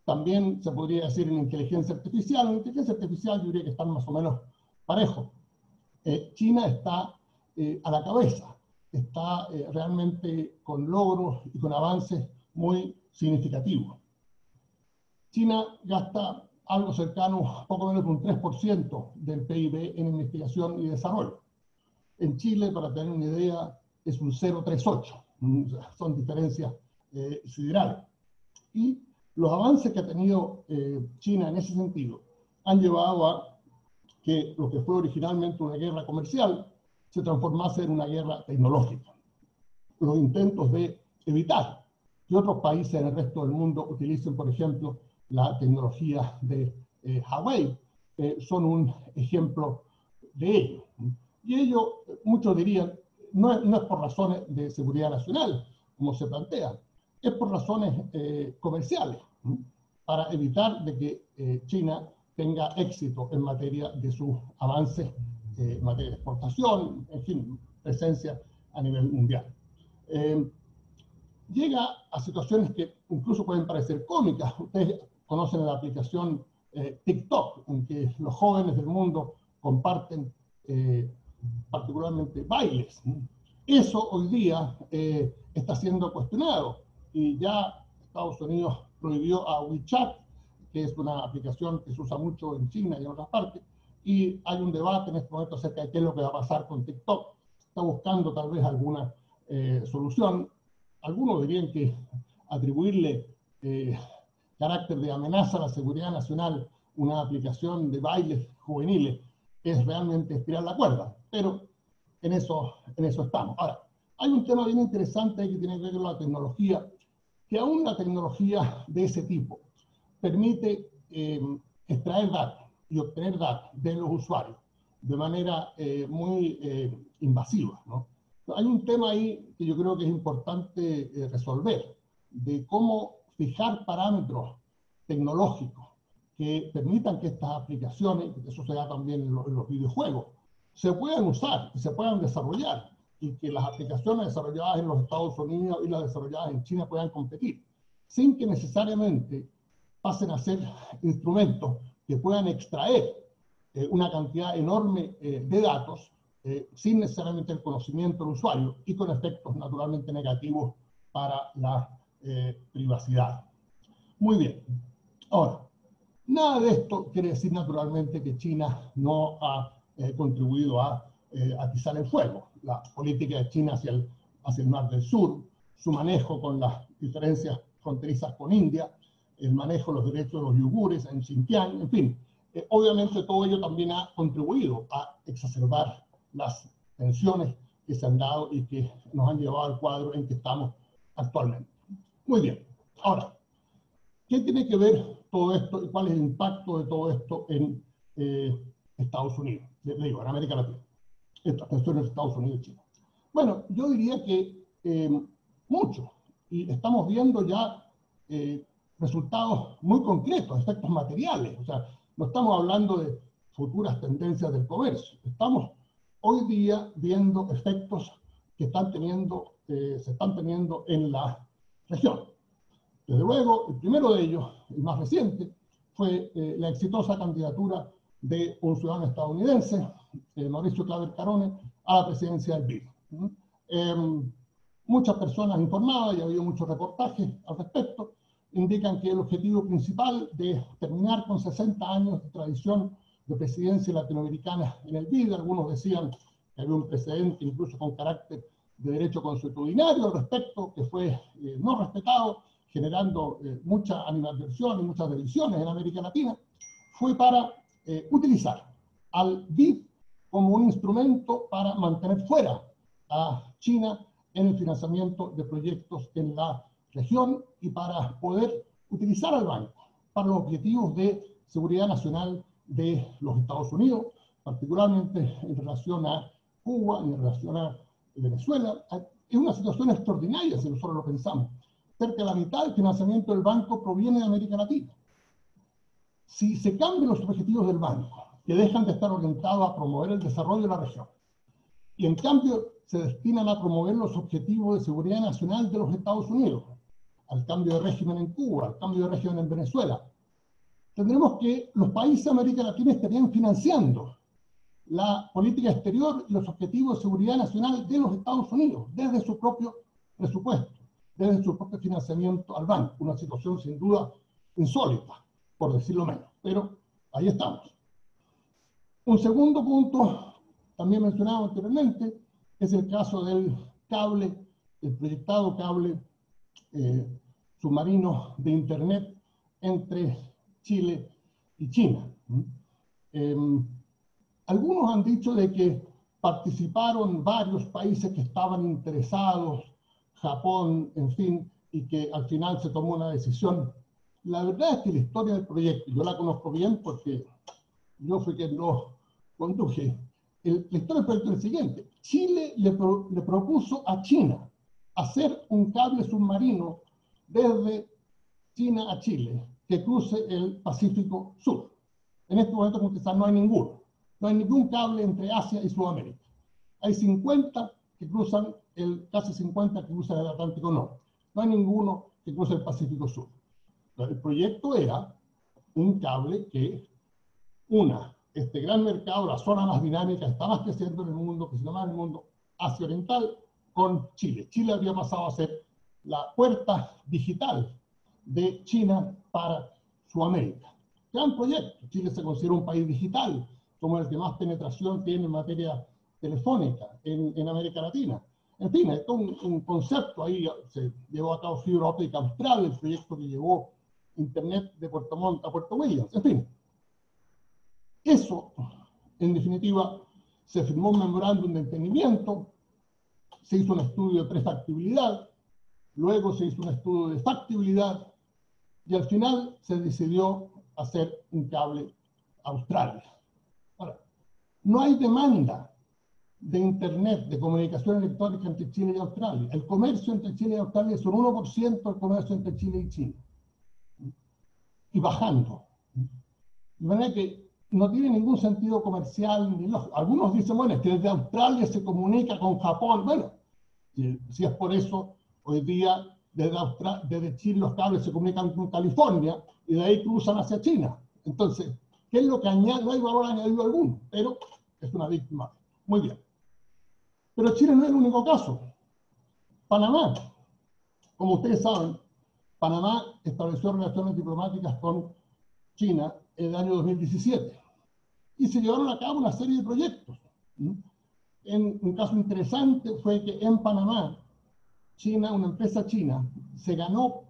también se podría decir en inteligencia artificial. En inteligencia artificial yo diría que están más o menos parejos. China está a la cabeza, está realmente con logros y con avances muy significativos. China gasta algo cercano, poco menos de un 3% del PIB en investigación y desarrollo. En Chile, para tener una idea, es un 0,38. Son diferencias siderales. Y los avances que ha tenido China en ese sentido han llevado a que lo que fue originalmente una guerra comercial se transformase en una guerra tecnológica. Los intentos de evitar que otros países en el resto del mundo utilicen, por ejemplo, la tecnología de Huawei, son un ejemplo de ello. Y ello, muchos dirían, no es por razones de seguridad nacional, como se plantea, es por razones comerciales, para evitar de que China tenga éxito en materia de sus avances, en materia de exportación, en fin, presencia a nivel mundial. llega a situaciones que incluso pueden parecer cómicas. Ustedes conocen la aplicación TikTok, en que los jóvenes del mundo comparten particularmente bailes. Eso hoy día está siendo cuestionado y ya Estados Unidos prohibió a WeChat, que es una aplicación que se usa mucho en China y en otras partes, y hay un debate en este momento acerca de qué es lo que va a pasar con TikTok. Está buscando tal vez alguna solución. Algunos dirían que atribuirle carácter de amenaza a la seguridad nacional una aplicación de bailes juveniles es realmente estirar la cuerda, pero en eso estamos. Ahora, hay un tema bien interesante que tiene que ver con la tecnología, que aún la tecnología de ese tipo permite extraer datos y obtener datos de los usuarios de manera muy invasiva, ¿no? Hay un tema ahí que yo creo que es importante resolver, de cómo fijar parámetros tecnológicos que permitan que estas aplicaciones, que eso se da también en los videojuegos, se puedan usar y se puedan desarrollar, y que las aplicaciones desarrolladas en los Estados Unidos y las desarrolladas en China puedan competir, sin que necesariamente pasen a ser instrumentos que puedan extraer una cantidad enorme de datos sin necesariamente el conocimiento del usuario y con efectos naturalmente negativos para la privacidad. Muy bien. Ahora, nada de esto quiere decir naturalmente que China no ha contribuido a atizar el fuego. La política de China hacia el Mar del Sur, su manejo con las diferencias fronterizas con India, el manejo de los derechos de los uigures en Xinjiang, en fin. Obviamente todo ello también ha contribuido a exacerbar las tensiones que se han dado y que nos han llevado al cuadro en que estamos actualmente. Muy bien. Ahora, ¿qué tiene que ver todo esto y cuál es el impacto de todo esto en Estados Unidos? Digo, en América Latina. Esto en Estados Unidos y China. Bueno, yo diría que mucho. Y estamos viendo ya resultados muy concretos, efectos materiales. O sea, no estamos hablando de futuras tendencias del comercio. Estamos hoy día viendo efectos que se están teniendo en la región. Desde luego, el primero de ellos, el más reciente, fue la exitosa candidatura de un ciudadano estadounidense, Mauricio Claver Carone, a la presidencia del BID. Muchas personas informadas, y ha habido muchos reportajes al respecto, indican que el objetivo principal de terminar con 60 años de tradición de presidencia latinoamericana en el BID, algunos decían que había un precedente incluso con carácter de derecho consuetudinario al respecto, que fue no respetado, generando mucha animadversión y muchas divisiones en América Latina, fue para utilizar al BID como un instrumento para mantener fuera a China en el financiamiento de proyectos en la región y para poder utilizar al banco para los objetivos de seguridad nacional de los Estados Unidos, particularmente en relación a Cuba, en relación a Venezuela. Es una situación extraordinaria si nosotros lo pensamos. Cerca de la mitad del financiamiento del banco proviene de América Latina. Si se cambian los objetivos del banco, que dejan de estar orientados a promover el desarrollo de la región, y en cambio se destinan a promover los objetivos de seguridad nacional de los Estados Unidos, al cambio de régimen en Cuba, al cambio de régimen en Venezuela, tendremos que los países de América Latina estarían financiando la política exterior y los objetivos de seguridad nacional de los Estados Unidos, desde su propio presupuesto, desde su propio financiamiento al banco. Una situación sin duda insólita, por decirlo menos, pero ahí estamos. Un segundo punto, también mencionado anteriormente, es el caso del cable, el proyectado cable submarino de Internet entre Chile y China. Algunos han dicho de que participaron varios países que estaban interesados, Japón, en fin, y que al final se tomó una decisión. La verdad es que la historia del proyecto, yo la conozco bien porque yo fui quien lo conduje. La historia del proyecto es el siguiente. Chile le propuso a China hacer un cable submarino desde China a Chile que cruce el Pacífico Sur. En este momento, como quizás no hay ninguno. No hay ningún cable entre Asia y Sudamérica. Hay 50 que cruzan, casi 50 que cruzan el Atlántico Norte. no hay ninguno que cruce el Pacífico Sur. Entonces, el proyecto era un cable que una este gran mercado, la zona más dinámica, está más creciendo en el mundo, que se llama el mundo Asia Oriental, con Chile. Chile había pasado a ser la puerta digital de China para Sudamérica. Gran proyecto. Chile se considera un país digital, como el que más penetración tiene en materia telefónica en América Latina. En fin, es un concepto ahí. Se llevó a cabo fibra óptica austral, el proyecto que llevó Internet de Puerto Montt a Puerto Williams. En fin, eso, en definitiva, se firmó un memorándum de entendimiento, se hizo un estudio de prefactibilidad, luego se hizo un estudio de factibilidad y al final se decidió hacer un cable a Australia. Ahora, no hay demanda de Internet, de comunicación electrónica entre Chile y Australia. El comercio entre Chile y Australia es un 1% del comercio entre Chile y China. Y bajando. De manera que no tiene ningún sentido comercial ni lógico. Algunos dicen, bueno, es que desde Australia se comunica con Japón. Bueno, si es por eso, hoy día desde Chile los cables se comunican con California y de ahí cruzan hacia China. Entonces, ¿qué es lo que añade? No hay valor añadido alguno, pero es una víctima. Muy bien. Pero Chile no es el único caso. Panamá, como ustedes saben, Panamá estableció relaciones diplomáticas con China en el año 2017 y se llevaron a cabo una serie de proyectos. Un caso interesante fue que en Panamá, China, una empresa china, se ganó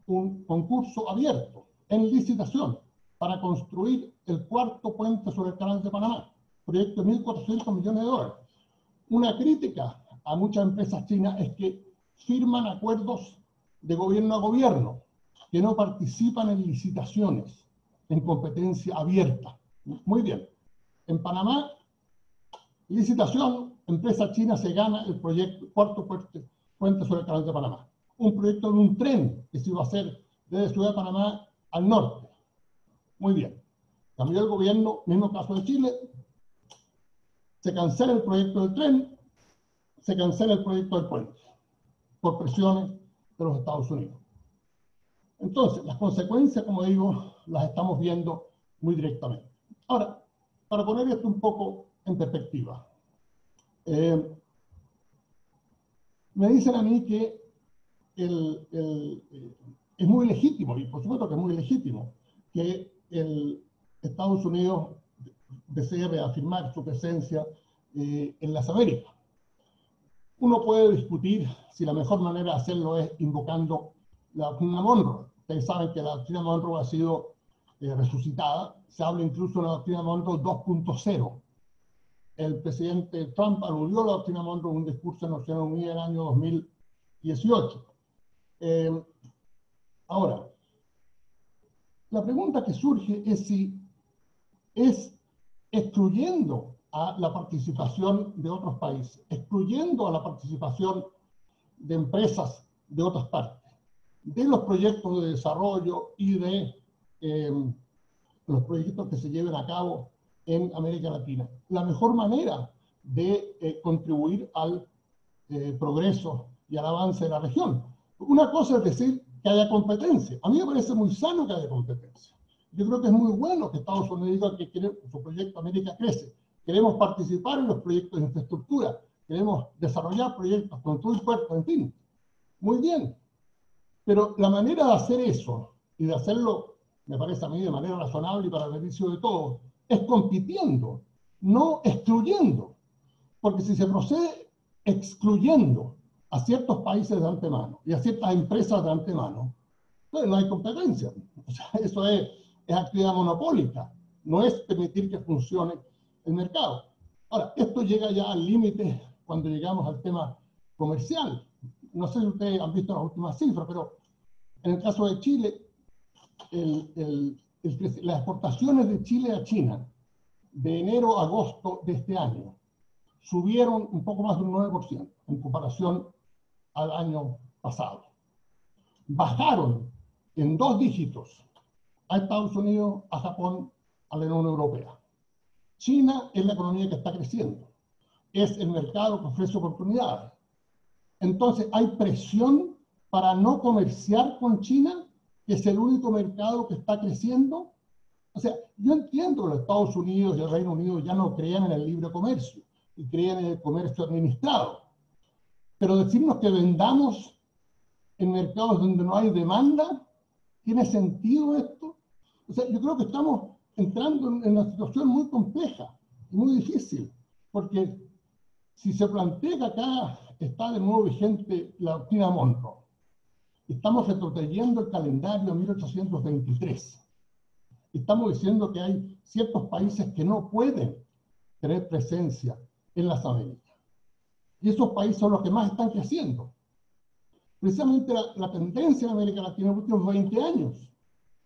un concurso abierto en licitación para construir el cuarto puente sobre el canal de Panamá, proyecto de $1.400 millones. Una crítica a muchas empresas chinas es que firman acuerdos de gobierno a gobierno, que no participan en licitaciones, en competencia abierta. Muy bien. En Panamá, licitación, empresa china se gana el proyecto, cuarto puente sobre el canal de Panamá. Un proyecto de un tren que se iba a hacer desde Ciudad de Panamá al norte. Muy bien. Cambió el gobierno, mismo caso de Chile, se cancela el proyecto del tren, se cancela el proyecto del puente, por presiones de los Estados Unidos. Entonces, las consecuencias, como digo, las estamos viendo muy directamente. Ahora, para poner esto un poco en perspectiva, me dicen a mí que es muy legítimo, y por supuesto que es muy legítimo, que Estados Unidos desee reafirmar su presencia en las Américas. Uno puede discutir si la mejor manera de hacerlo es invocando la doctrina Monroe. Ustedes saben que la doctrina Monroe ha sido resucitada. Se habla incluso de la doctrina Monroe 2.0. El presidente Trump aludió a la doctrina Monroe en un discurso en Naciones Unidas en el año 2018. Ahora, la pregunta que surge es si es excluyendo a la participación de otros países, excluyendo a la participación de empresas de otras partes, de los proyectos de desarrollo y de los proyectos que se lleven a cabo en América Latina. La mejor manera de contribuir al progreso y al avance de la región. Una cosa es decir que haya competencia. A mí me parece muy sano que haya competencia. Yo creo que es muy bueno que Estados Unidos diga que su proyecto América crece. Queremos participar en los proyectos de infraestructura. Queremos desarrollar proyectos, construir puertos, en fin. Muy bien. Pero la manera de hacer eso, y de hacerlo, me parece a mí, de manera razonable y para el beneficio de todos, es compitiendo, no excluyendo. Porque si se procede excluyendo a ciertos países de antemano y a ciertas empresas de antemano, pues no hay competencia. O sea, eso es actividad monopólica, no es permitir que funcione el mercado. Ahora, esto llega ya al límite cuando llegamos al tema comercial. No sé si ustedes han visto las últimas cifras, pero en el caso de Chile, las exportaciones de Chile a China de enero a agosto de este año subieron un poco más de un 9% en comparación al año pasado. Bajaron en 2 dígitos a Estados Unidos, a Japón, a la Unión Europea. China es la economía que está creciendo. Es el mercado que ofrece oportunidades. Entonces hay presión para no comerciar con China, que es el único mercado que está creciendo. O sea, yo entiendo que los Estados Unidos y el Reino Unido ya no crean en el libre comercio y crean en el comercio administrado. Pero decirnos que vendamos en mercados donde no hay demanda, ¿tiene sentido esto? O sea, yo creo que estamos entrando en una situación muy compleja y muy difícil, porque si se plantea que acá está de nuevo vigente la doctrina Monroe, estamos retrocediendo el calendario a 1823. Estamos diciendo que hay ciertos países que no pueden tener presencia en las Américas. Y esos países son los que más están creciendo. Precisamente la tendencia en América Latina en los últimos 20 años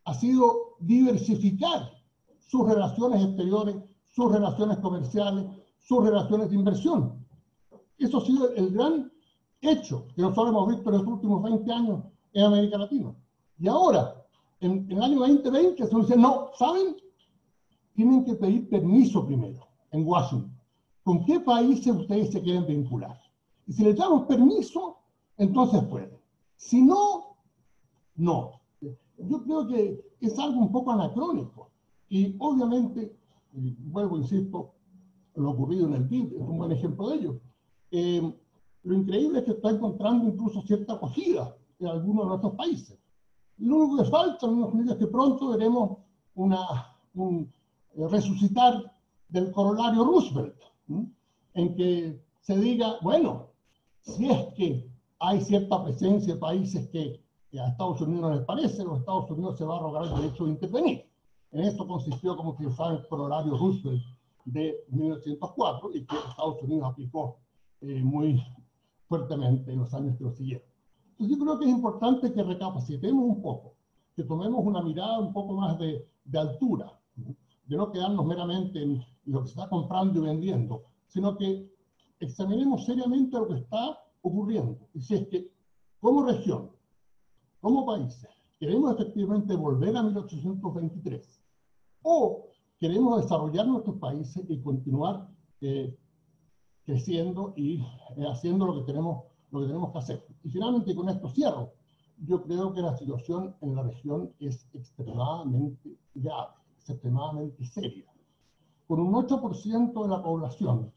ha sido diversificar sus relaciones exteriores, sus relaciones comerciales, sus relaciones de inversión. Eso ha sido el gran hecho que nosotros hemos visto en los últimos 20 años en América Latina. Y ahora, en el año 2020, se nos dice, no, ¿saben? Tienen que pedir permiso primero en Washington. ¿Con qué países ustedes se quieren vincular? Y si les damos permiso, entonces pueden. Si no, no. Yo creo que es algo un poco anacrónico. Y obviamente, vuelvo, insisto, lo ocurrido en el PIB es un buen ejemplo de ello. Lo increíble es que está encontrando incluso cierta acogida en algunos de nuestros países. Lo único que falta en Estados Unidos es que pronto veremos un resucitar del corolario Roosevelt, en que se diga, bueno, si es que hay cierta presencia de países que a Estados Unidos no les parece, los Estados Unidos se va a arrogar el derecho de intervenir. En esto consistió, como se sabe, el corolario Roosevelt de 1904 y que Estados Unidos aplicó muy fuertemente en los años que lo siguieron. Entonces yo creo que es importante que recapacitemos un poco, que tomemos una mirada un poco más de altura, de no quedarnos meramente en lo que se está comprando y vendiendo, sino que examinemos seriamente lo que está ocurriendo. Y si es que como región, como países, queremos efectivamente volver a 1823 o queremos desarrollar nuestros países y continuar creciendo y haciendo lo que tenemos que hacer. Y finalmente, con esto cierro. Yo creo que la situación en la región es extremadamente grave, es extremadamente seria. Con un 8% de la población,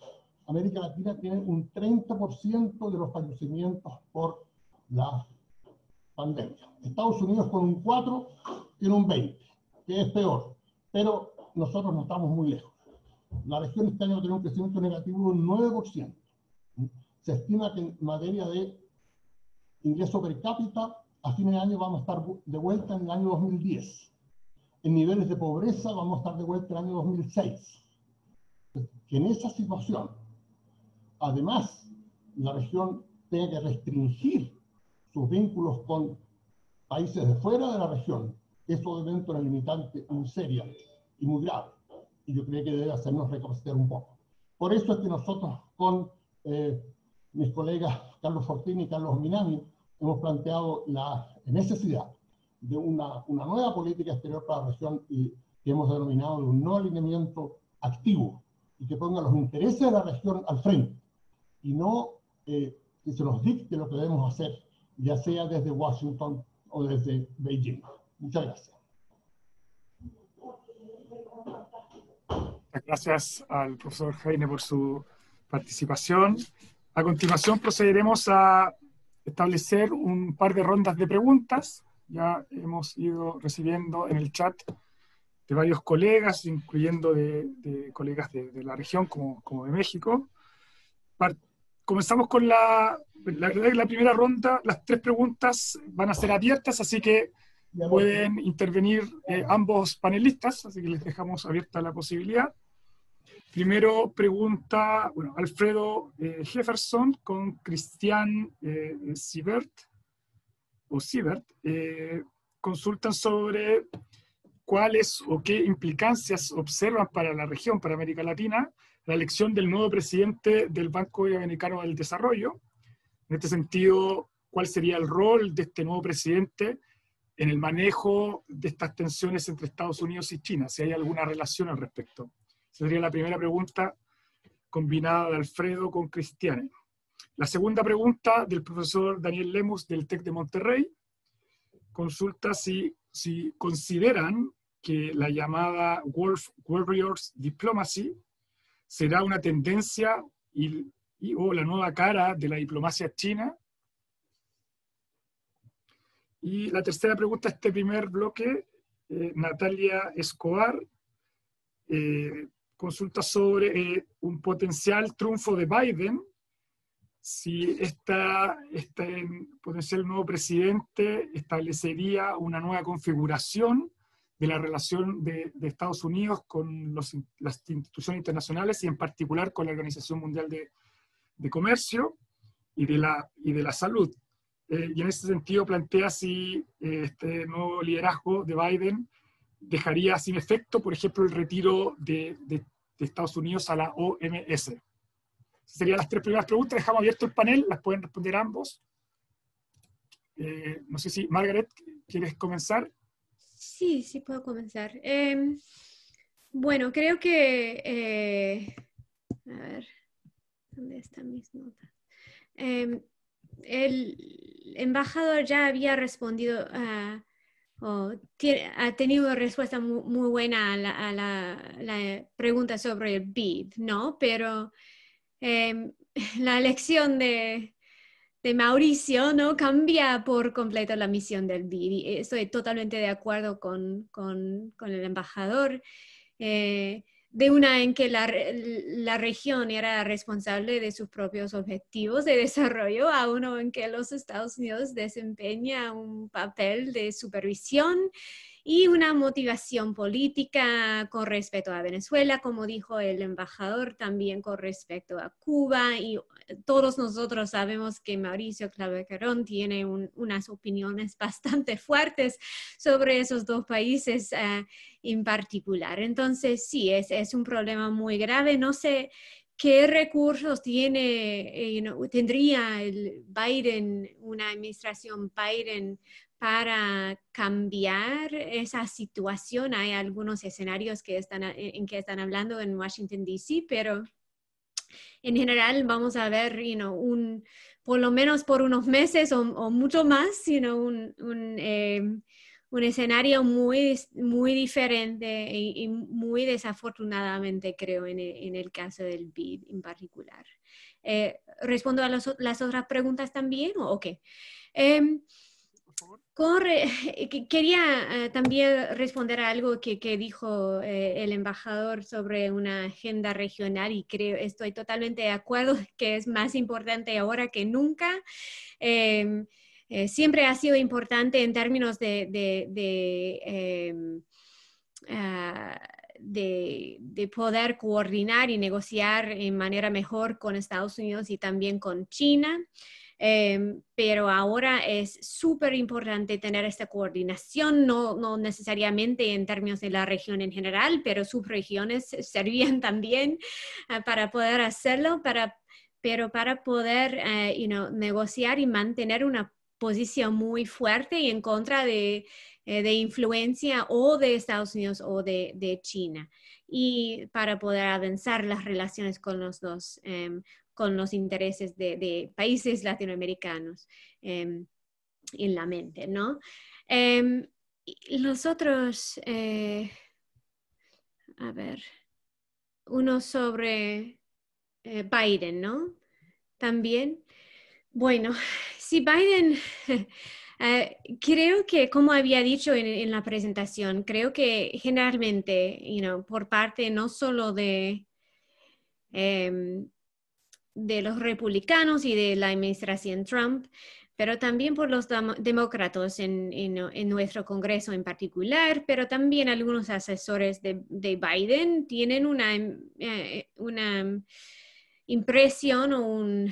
América Latina tiene un 30% de los fallecimientos por la pandemia. Estados Unidos con un 4 tiene un 20, que es peor, pero nosotros no estamos muy lejos. La región este año tiene un crecimiento negativo de un 9%. Se estima que en materia de ingreso per cápita, a fin de año vamos a estar de vuelta en el año 2010. En niveles de pobreza vamos a estar de vuelta en el año 2006. Que en esa situación, además, la región tenga que restringir sus vínculos con países de fuera de la región, eso debe ser una limitante muy seria y muy grave. Y yo creo que debe hacernos recapacitar un poco. Por eso es que nosotros con mis colegas Carlos Fortini y Carlos Minami hemos planteado la necesidad de una nueva política exterior para la región y que hemos denominado de un no alineamiento activo y que ponga los intereses de la región al frente y no que se nos dicte lo que debemos hacer, ya sea desde Washington o desde Beijing. Muchas gracias. Gracias al profesor Heine por su participación. A continuación procederemos a establecer un par de rondas de preguntas. Ya hemos ido recibiendo en el chat de varios colegas, incluyendo de colegas de la región como de México. Comenzamos con la primera ronda. Las 3 preguntas van a ser abiertas, así que pueden intervenir ambos panelistas, así que les dejamos abierta la posibilidad. Primero pregunta, Alfredo Jefferson con Cristian Siebert, consultan sobre cuáles o qué implicancias observan para la región, para América Latina, la elección del nuevo presidente del Banco Interamericano del Desarrollo. En este sentido, ¿cuál sería el rol de este nuevo presidente en el manejo de estas tensiones entre Estados Unidos y China? Si hay alguna relación al respecto. Esa sería la primera pregunta combinada de Alfredo con Cristiane. La segunda pregunta del profesor Daniel Lemus del TEC de Monterrey consulta si consideran que la llamada Wolf Warriors Diplomacy será una tendencia o la nueva cara de la diplomacia china. Y la tercera pregunta, este primer bloque, Natalia Escobar, consulta sobre un potencial triunfo de Biden, si este potencial nuevo presidente establecería una nueva configuración de la relación de Estados Unidos con las instituciones internacionales y en particular con la Organización Mundial de Comercio y de la Salud. Y en ese sentido plantea si este nuevo liderazgo de Biden dejaría sin efecto, por ejemplo, el retiro de Estados Unidos a la OMS. Serían las tres primeras preguntas. Dejamos abierto el panel, las pueden responder ambos. No sé si, Margaret, ¿quieres comenzar? Sí, sí puedo comenzar. Bueno, creo que... a ver, ¿dónde están mis notas? El embajador ya había respondido, ha tenido una respuesta muy buena a la pregunta sobre el BID, ¿no? Pero la elección de Mauricio no cambia por completo la misión del BID. Y estoy totalmente de acuerdo con el embajador. De una en que la región era responsable de sus propios objetivos de desarrollo, a uno en que los Estados Unidos desempeña un papel de supervisión y una motivación política con respecto a Venezuela, como dijo el embajador, también con respecto a Cuba, y todos nosotros sabemos que Mauricio Claveguerón tiene unas opiniones bastante fuertes sobre esos dos países en particular. Entonces, sí, es un problema muy grave. No sé qué recursos tendría el Biden, una administración Biden, para cambiar esa situación. Hay algunos escenarios en que están hablando en Washington, D.C., pero en general vamos a ver, por lo menos por unos meses o mucho más, un escenario muy diferente y muy desafortunadamente, creo, en el caso del BID en particular. ¿Respondo a las otras preguntas también o qué? Quería también responder a algo que dijo el embajador sobre una agenda regional, y estoy totalmente de acuerdo que es más importante ahora que nunca. Siempre ha sido importante en términos de poder coordinar y negociar en manera mejor con Estados Unidos y también con China. Pero ahora es súper importante tener esta coordinación, no necesariamente en términos de la región en general, pero subregiones servían también para poder hacerlo, pero para poder negociar y mantener una posición muy fuerte y en contra de influencia o de Estados Unidos o de China, y para poder avanzar las relaciones con los dos, con los intereses de países latinoamericanos en la mente, ¿no? Los otros, a ver, uno sobre Biden, ¿no? También. Bueno, si Biden, creo que, como había dicho en la presentación, creo que generalmente, por parte no solo de los republicanos y de la administración Trump, pero también por los demócratas en nuestro Congreso en particular, pero también algunos asesores de Biden tienen una impresión o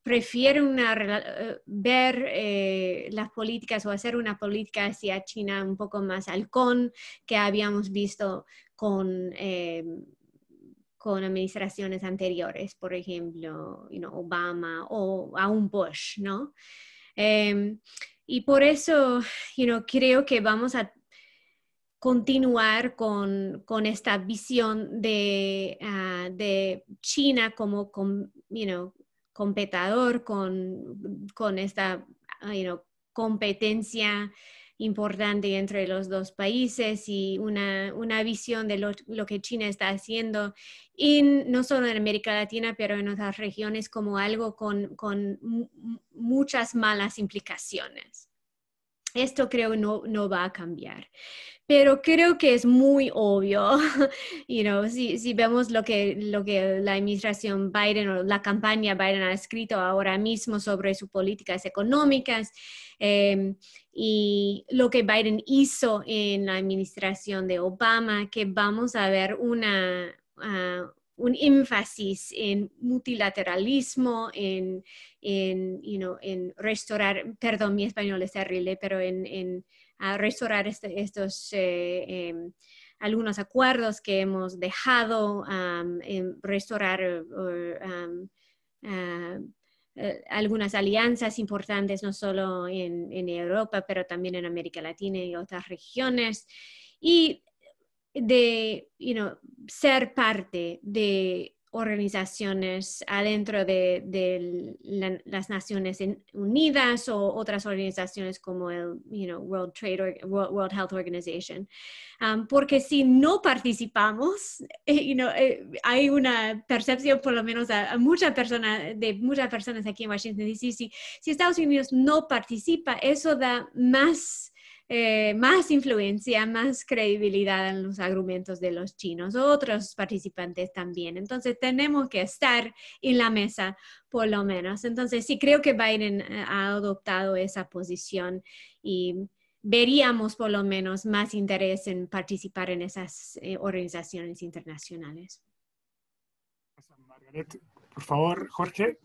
prefieren ver las políticas o hacer una política hacia China un poco más halcón que habíamos visto con administraciones anteriores, por ejemplo, Obama o aún Bush, ¿no? Y por eso, creo que vamos a continuar con esta visión de China como competidor con esta competencia importante entre los dos países y una visión de lo que China está haciendo, no solo en América Latina, pero en otras regiones como algo con muchas malas implicaciones. Esto creo no va a cambiar. Pero creo que es muy obvio, si vemos lo que la administración Biden o la campaña Biden ha escrito ahora mismo sobre sus políticas económicas y lo que Biden hizo en la administración de Obama, que vamos a ver un énfasis en multilateralismo, en restaurar, perdón, mi español es terrible, pero en restaurar algunos acuerdos que hemos dejado, en restaurar algunas alianzas importantes, no solo en Europa, pero también en América Latina y otras regiones, y de ser parte de organizaciones adentro de las Naciones Unidas o otras organizaciones como el World Health Organization. Porque si no participamos, hay una percepción, por lo menos de muchas personas aquí en Washington DC, si Estados Unidos no participa, eso da más influencia, más credibilidad en los argumentos de los chinos o otros participantes también. Entonces tenemos que estar en la mesa por lo menos. Entonces sí, creo que Biden ha adoptado esa posición y veríamos por lo menos más interés en participar en esas organizaciones internacionales. Gracias, Margaret. Por favor, Jorge,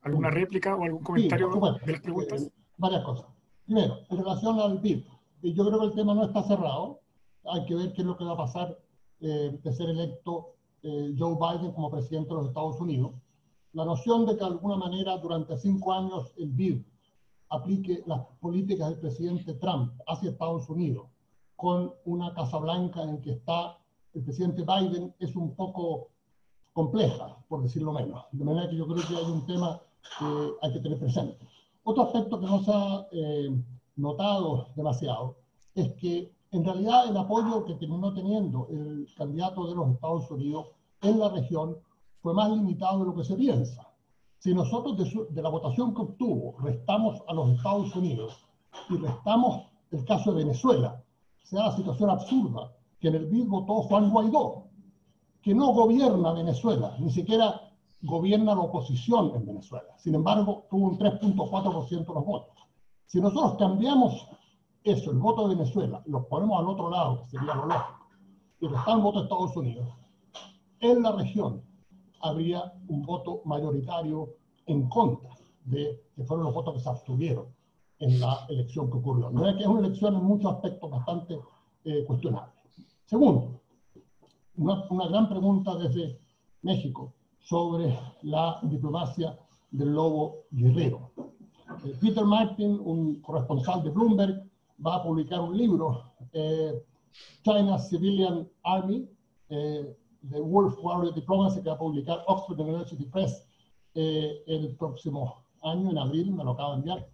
¿alguna réplica o algún comentario de las preguntas? Varias cosas. Primero, en relación al BID, yo creo que el tema no está cerrado. Hay que ver qué es lo que va a pasar de ser electo Joe Biden como presidente de los Estados Unidos. La noción de que de alguna manera durante 5 años el BID aplique las políticas del presidente Trump hacia Estados Unidos con una Casa Blanca en que está el presidente Biden es un poco compleja, por decirlo menos. De manera que yo creo que hay un tema que hay que tener presente. Otro aspecto que no se ha notado demasiado es que en realidad el apoyo que terminó teniendo el candidato de los Estados Unidos en la región fue más limitado de lo que se piensa. Si nosotros de la votación que obtuvo restamos a los Estados Unidos y restamos el caso de Venezuela, se da la situación absurda que en el BID votó Juan Guaidó, que no gobierna Venezuela, ni siquiera gobierna la oposición en Venezuela. Sin embargo, tuvo un 3.4% de los votos. Si nosotros cambiamos eso, el voto de Venezuela, y lo ponemos al otro lado, que sería lo lógico, y restamos el voto de Estados Unidos, en la región habría un voto mayoritario en contra de que fueron los votos que se abstuvieron en la elección que ocurrió. No es que es una elección en muchos aspectos bastante cuestionable. Segundo, una gran pregunta desde México sobre la diplomacia del lobo guerrero. Peter Martin, un corresponsal de Bloomberg, va a publicar un libro, China's Civilian Army, The Wolf Warrior Diplomacy, que va a publicar Oxford University Press el próximo año, en abril, me lo acabo de enviar.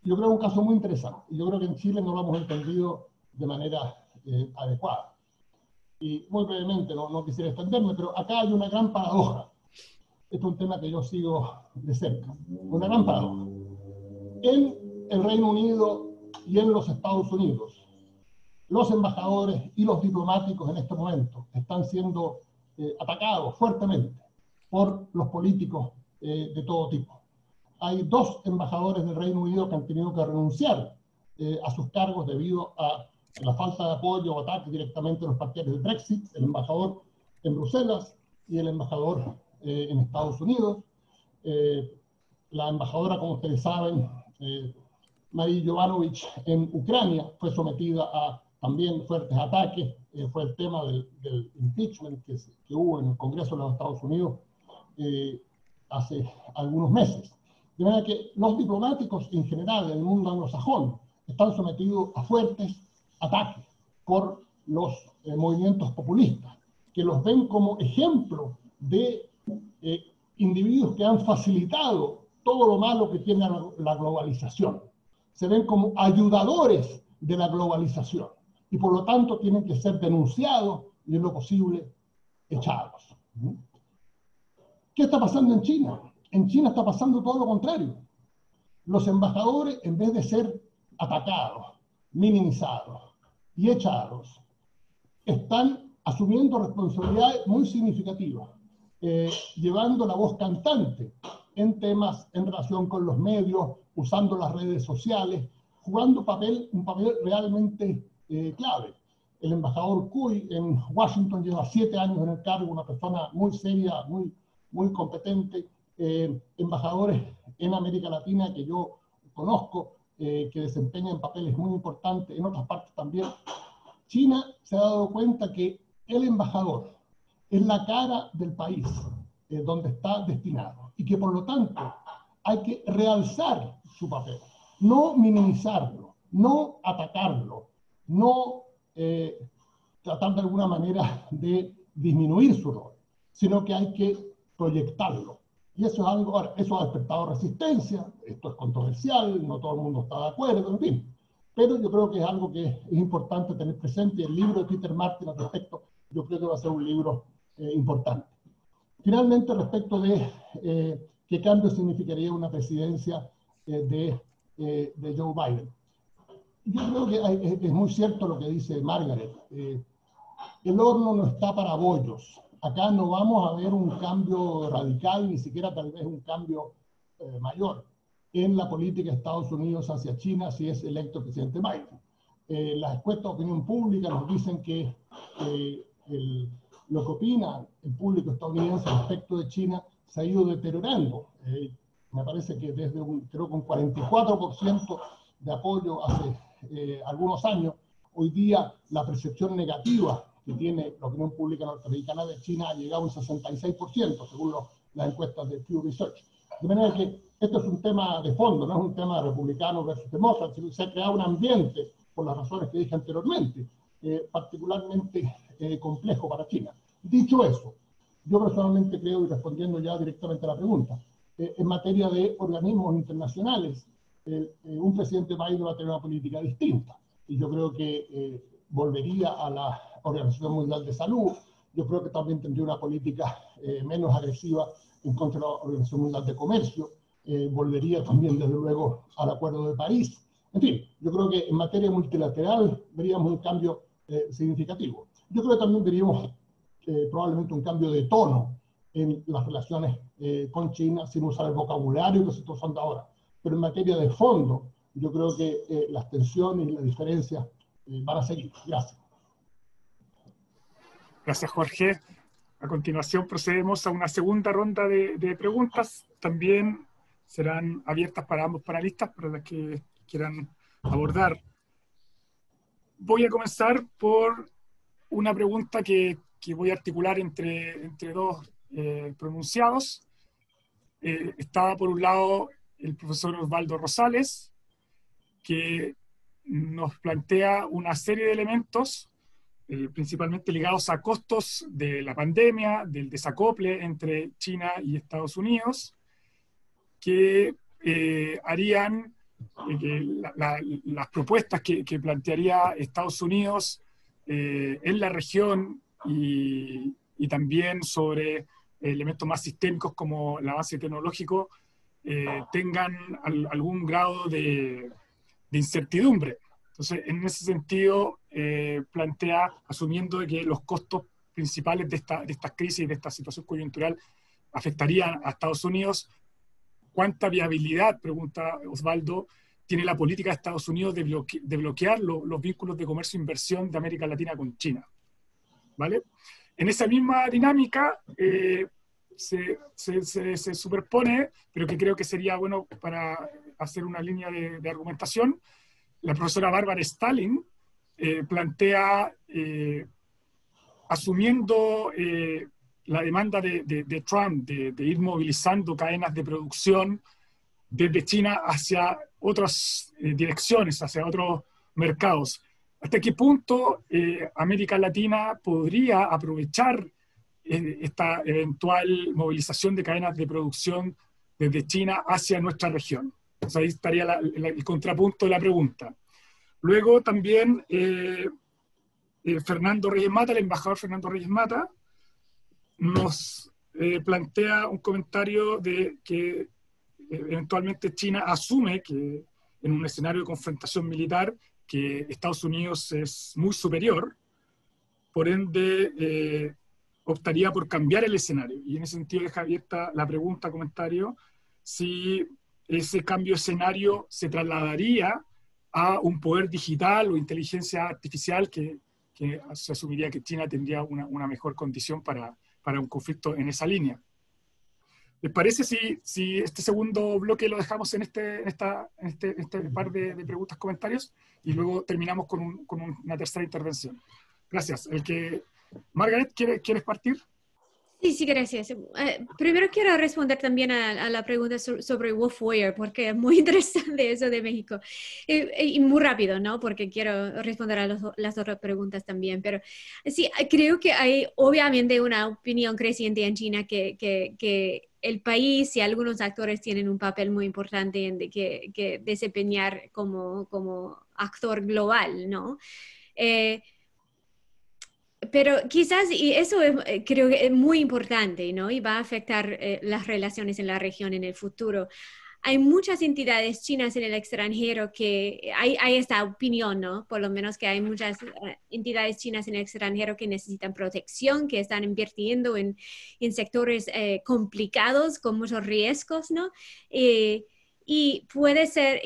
Yo creo que es un caso muy interesante. Yo creo que en Chile no lo hemos entendido de manera adecuada. Y muy brevemente, no quisiera extenderme, pero acá hay una gran paradoja. Este es un tema que yo sigo de cerca. Una gran paradoja. En el Reino Unido y en los Estados Unidos, los embajadores y los diplomáticos en este momento están siendo atacados fuertemente por los políticos de todo tipo. Hay 2 embajadores del Reino Unido que han tenido que renunciar a sus cargos debido a la falta de apoyo o ataque directamente de los partidarios del Brexit, el embajador en Bruselas y el embajador en Estados Unidos. La embajadora, como ustedes saben, Marie Yovanovich en Ucrania, fue sometida a también fuertes ataques. Fue el tema del impeachment que hubo en el Congreso de los Estados Unidos hace algunos meses. De manera que los diplomáticos en general en el mundo anglosajón están sometidos a fuertes ataques por los movimientos populistas, que los ven como ejemplo de individuos que han facilitado todo lo malo que tiene la globalización. Se ven como ayudadores de la globalización y por lo tanto tienen que ser denunciados y en lo posible echados. ¿Qué está pasando en China? En China está pasando todo lo contrario. Los embajadores, en vez de ser atacados, minimizados y echados, están asumiendo responsabilidades muy significativas, llevando la voz cantante en temas en relación con los medios, usando las redes sociales, jugando un papel realmente clave. El embajador Cui en Washington lleva 7 años en el cargo, una persona muy seria, muy competente. Embajadores en América Latina que yo conozco, que desempeñan papeles muy importantes en otras partes también. China se ha dado cuenta que el embajador es la cara del país donde está destinado y que por lo tanto hay que realzar su papel, no minimizarlo, no atacarlo, no tratar de alguna manera de disminuir su rol, sino que hay que proyectarlo. Y eso es algo, ahora, eso ha despertado resistencia, esto es controversial, no todo el mundo está de acuerdo, en fin. Pero yo creo que es algo que es importante tener presente, y el libro de Peter Martin al respecto, yo creo que va a ser un libro importante. Finalmente, respecto de qué cambio significaría una presidencia de Joe Biden. Yo creo que es muy cierto lo que dice Margaret. El horno no está para bollos. Acá no vamos a ver un cambio radical, ni siquiera tal vez un cambio mayor en la política de Estados Unidos hacia China si es electo el presidente Biden. Las encuestas de opinión pública nos dicen que lo que opina el público estadounidense respecto de China se ha ido deteriorando. Me parece que desde creo que un 44% de apoyo hace algunos años, hoy día la percepción negativa que tiene la opinión pública norteamericana de China ha llegado a un 66%, según las encuestas de Pew Research. De manera que esto es un tema de fondo, no es un tema de republicanos versus demócratas, se ha creado un ambiente, por las razones que dije anteriormente, particularmente complejo para China. Dicho eso, yo personalmente creo, y respondiendo ya directamente a la pregunta, en materia de organismos internacionales, un presidente Biden va a tener una política distinta. Y yo creo que volvería a la Organización Mundial de Salud. Yo creo que también tendría una política menos agresiva en contra de la Organización Mundial de Comercio. Volvería también, desde luego, al Acuerdo de París. En fin, yo creo que en materia multilateral veríamos un cambio significativo. Yo creo que también veríamos probablemente un cambio de tono en las relaciones con China, sin usar el vocabulario que se está usando ahora. Pero en materia de fondo, yo creo que las tensiones y las diferencias van a seguir. Gracias. Gracias, Jorge. A continuación procedemos a una segunda ronda de preguntas. También serán abiertas para ambos panelistas, para las que quieran abordar. Voy a comenzar por una pregunta que voy a articular entre dos pronunciados. Estaba por un lado el profesor Osvaldo Rosales, que nos plantea una serie de elementos, principalmente ligados a costos de la pandemia, del desacople entre China y Estados Unidos, que harían que las propuestas que plantearía Estados Unidos en la región y también sobre elementos más sistémicos como el avance tecnológico tengan algún grado de incertidumbre. Entonces, en ese sentido, plantea, asumiendo de que los costos principales de estas crisis, de esta situación coyuntural, afectarían a Estados Unidos, ¿cuánta viabilidad, pregunta Osvaldo, tiene la política de Estados Unidos de bloquear los vínculos de comercio e inversión de América Latina con China? ¿Vale? En esa misma dinámica se superpone, pero que creo que sería bueno para hacer una línea de argumentación, la profesora Bárbara Stalin plantea, asumiendo la demanda de Trump de ir movilizando cadenas de producción desde China hacia otras direcciones, hacia otros mercados, ¿Hasta qué punto América Latina podría aprovechar esta eventual movilización de cadenas de producción desde China hacia nuestra región? O sea, ahí estaría el contrapunto de la pregunta. Luego también Fernando Reyes Mata, el embajador Fernando Reyes Mata, nos plantea un comentario de que eventualmente China asume que en un escenario de confrontación militar que Estados Unidos es muy superior, por ende optaría por cambiar el escenario. Y en ese sentido deja abierta la pregunta, comentario, si ese cambio de escenario se trasladaría a un poder digital o inteligencia artificial que se asumiría que China tendría una mejor condición para un conflicto en esa línea. ¿Les parece si este segundo bloque lo dejamos en este par de preguntas, comentarios, y luego terminamos con una tercera intervención? Gracias. Margaret, ¿quieres partir? Sí, gracias. Primero quiero responder también a la pregunta sobre Wolf Warrior, porque es muy interesante eso de México. Y muy rápido, ¿no? Porque quiero responder a las otras preguntas también. Pero sí, creo que hay obviamente una opinión creciente en China que el país y algunos actores tienen un papel muy importante en que desempeñar como actor global, ¿no? Pero quizás, y eso creo que es muy importante, ¿no? Y va a afectar las relaciones en la región en el futuro. Hay muchas entidades chinas en el extranjero que hay esta opinión, ¿no? Por lo menos que hay muchas entidades chinas en el extranjero que necesitan protección, que están invirtiendo en sectores complicados con muchos riesgos, ¿no? Y puede ser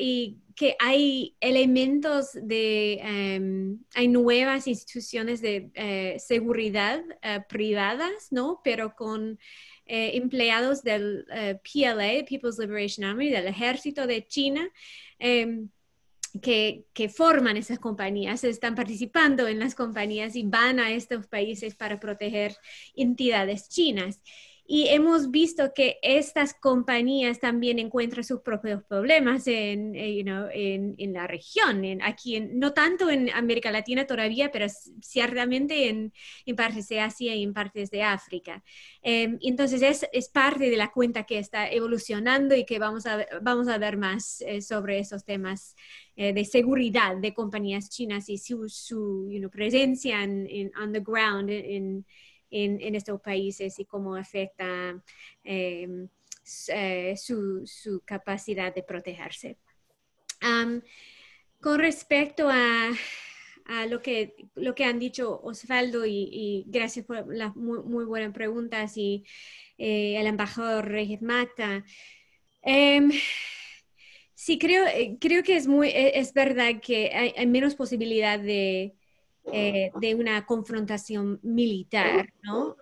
que hay elementos hay nuevas instituciones de seguridad privadas, ¿no? Pero con empleados del PLA, People's Liberation Army, del ejército de China, que forman esas compañías, están participando en las compañías y van a estos países para proteger entidades chinas. Y hemos visto que estas compañías también encuentran sus propios problemas en la región, no tanto en América Latina todavía, pero ciertamente en partes de Asia y en partes de África. Entonces es parte de la cuenta que está evolucionando y que vamos a ver más sobre esos temas de seguridad de compañías chinas y su presencia on the ground en estos países y cómo afecta su capacidad de protegerse. Con respecto a lo que han dicho Osvaldo, y gracias por las muy buenas preguntas, y el embajador Reyes Mata, sí, creo que es verdad que hay menos posibilidad de una confrontación militar, ¿no?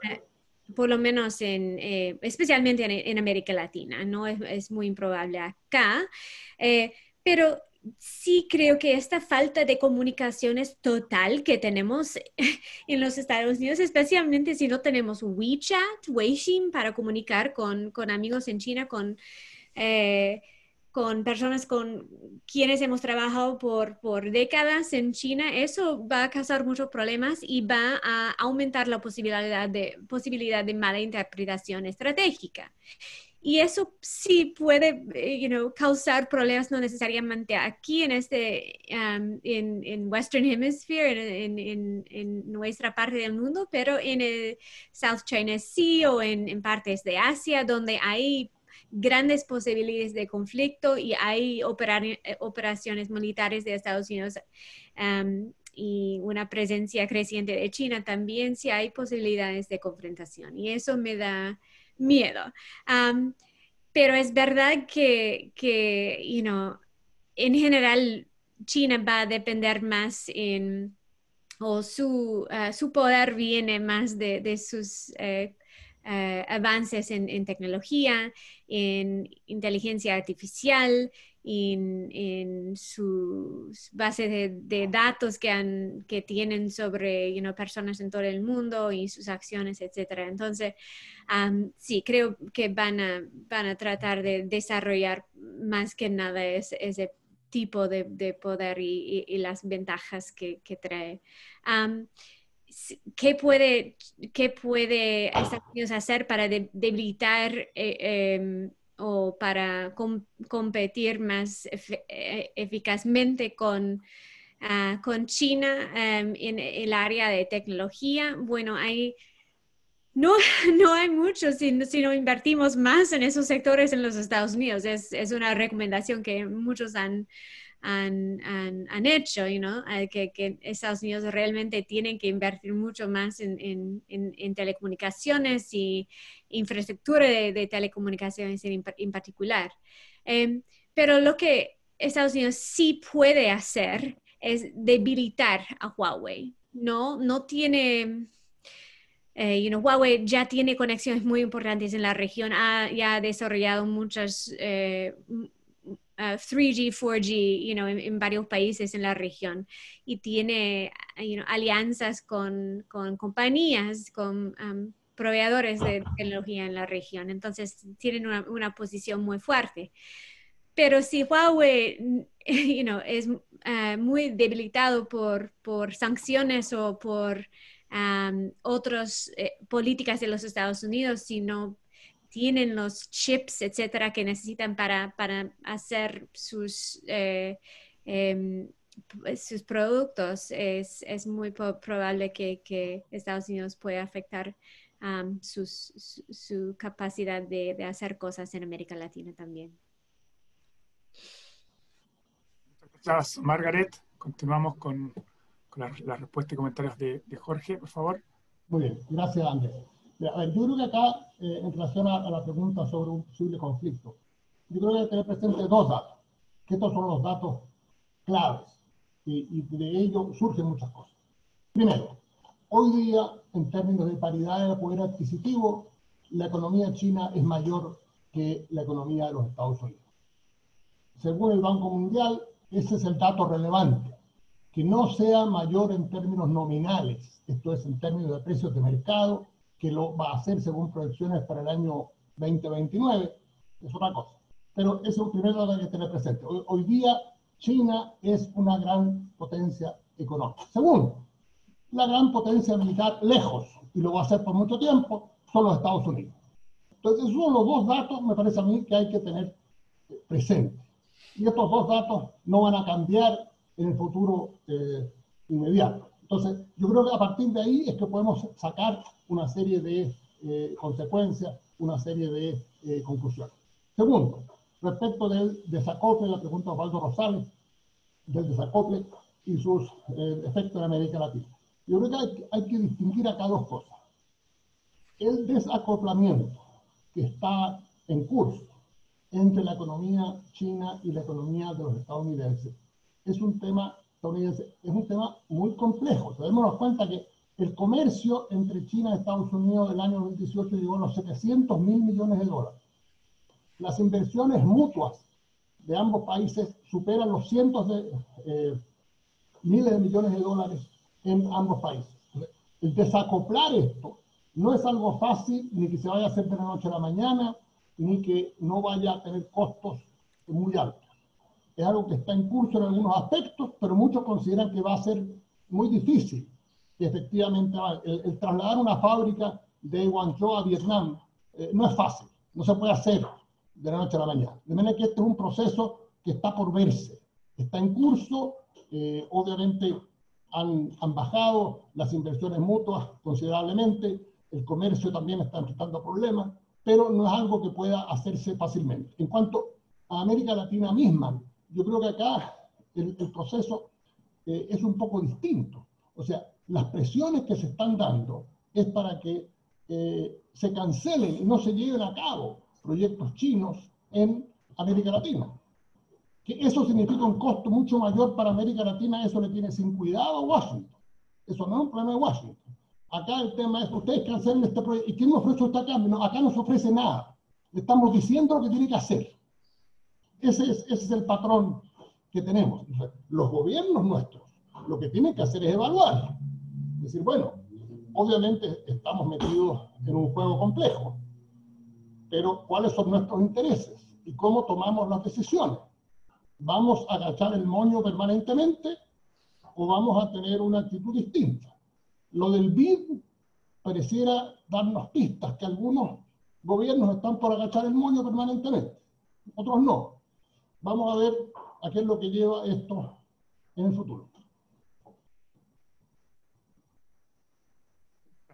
Por lo menos especialmente en América Latina, ¿no? Es muy improbable acá, pero sí creo que esta falta de comunicación es total que tenemos en los Estados Unidos, especialmente si no tenemos WeChat, Weixin, para comunicar con amigos en China, con personas con quienes hemos trabajado por décadas en China. Eso va a causar muchos problemas y va a aumentar la posibilidad de mala interpretación estratégica. Y eso sí puede causar problemas, no necesariamente aquí en Western Hemisphere, en nuestra parte del mundo, pero en el South China Sea o en partes de Asia, donde hay grandes posibilidades de conflicto y hay operaciones militares de Estados Unidos y una presencia creciente de China también, sí hay posibilidades de confrontación, y eso me da miedo. Pero es verdad que en general China va a depender más o su poder viene más de sus avances en tecnología, en inteligencia artificial, en sus bases de datos que tienen sobre personas en todo el mundo y sus acciones, etcétera. Entonces, sí, creo que van a tratar de desarrollar más que nada ese tipo de poder y las ventajas que trae. ¿Qué puede Estados Unidos hacer para debilitar o para competir más eficazmente con China en el área de tecnología? Bueno, no hay mucho si no invertimos más en esos sectores en los Estados Unidos. Es una recomendación que muchos han hecho, que Estados Unidos realmente tienen que invertir mucho más en telecomunicaciones y infraestructura de telecomunicaciones en particular. Pero lo que Estados Unidos sí puede hacer es debilitar a Huawei. No tiene... Huawei ya tiene conexiones muy importantes en la región, ya ha desarrollado muchas 3G, 4G, en varios países en la región y tiene, alianzas con compañías, con proveedores de tecnología en la región. Entonces, tienen una posición muy fuerte. Pero si Huawei, es muy debilitado por sanciones o por otras políticas de los Estados Unidos, si no tienen los chips, etcétera, que necesitan para hacer sus productos, es muy probable que Estados Unidos pueda afectar su capacidad de hacer cosas en América Latina también. Gracias, Margaret. Continuamos con la respuesta y comentarios de Jorge, por favor. Muy bien, gracias, Andrés. A ver, yo creo que acá, en relación a la pregunta sobre un posible conflicto, yo creo que hay que tener presente dos datos, que estos son los datos claves, y de ello surgen muchas cosas. Primero, hoy día, en términos de paridad de poder adquisitivo, la economía china es mayor que la economía de los Estados Unidos. Según el Banco Mundial, ese es el dato relevante. Que no sea mayor en términos nominales, esto es en términos de precios de mercado, que lo va a hacer según proyecciones para el año 2029, es otra cosa. Pero eso es el primer dato que hay que tener presente. Hoy día China es una gran potencia económica. Segundo, la gran potencia militar lejos, y lo va a hacer por mucho tiempo, son los Estados Unidos. Entonces, esos son los dos datos, me parece a mí, que hay que tener presentes. Y estos dos datos no van a cambiar en el futuro inmediato. Entonces, yo creo que a partir de ahí es que podemos sacar una serie de consecuencias, una serie de conclusiones. Segundo, respecto del desacople, la pregunta de Osvaldo Rosales, del desacople y sus efectos en América Latina. Yo creo que hay que distinguir acá dos cosas. El desacoplamiento que está en curso entre la economía china y la economía de los estadounidenses es un tema muy complejo. Debemos dar cuenta que el comercio entre China y Estados Unidos del año 2018 llegó a los 700 mil millones de dólares. Las inversiones mutuas de ambos países superan los cientos de miles de millones de dólares en ambos países. El desacoplar esto no es algo fácil, ni que se vaya a hacer de la noche a la mañana, ni que no vaya a tener costos muy altos. Es algo que está en curso en algunos aspectos, pero muchos consideran que va a ser muy difícil. Y efectivamente, el trasladar una fábrica de Guangzhou a Vietnam no es fácil, no se puede hacer de la noche a la mañana. De manera que este es un proceso que está por verse, está en curso. Obviamente han bajado las inversiones mutuas considerablemente, el comercio también está enfrentando problemas, pero no es algo que pueda hacerse fácilmente. En cuanto a América Latina misma, yo creo que acá el proceso es un poco distinto. O sea, las presiones que se están dando es para que se cancelen y no se lleven a cabo proyectos chinos en América Latina. Que eso significa un costo mucho mayor para América Latina, eso le tiene sin cuidado a Washington. Eso no es un problema de Washington. Acá el tema es, ustedes cancelen este proyecto. ¿Y quién nos ofrece usted acá? No, acá no se ofrece nada. Le estamos diciendo lo que tiene que hacer. Ese es el patrón que tenemos. Los gobiernos nuestros lo que tienen que hacer es evaluar. Es decir, bueno, obviamente estamos metidos en un juego complejo, pero ¿cuáles son nuestros intereses? ¿Y cómo tomamos las decisiones? ¿Vamos a agachar el moño permanentemente o vamos a tener una actitud distinta? Lo del BID pareciera darnos pistas que algunos gobiernos están por agachar el moño permanentemente, otros no. Vamos a ver a qué es lo que lleva esto en el futuro.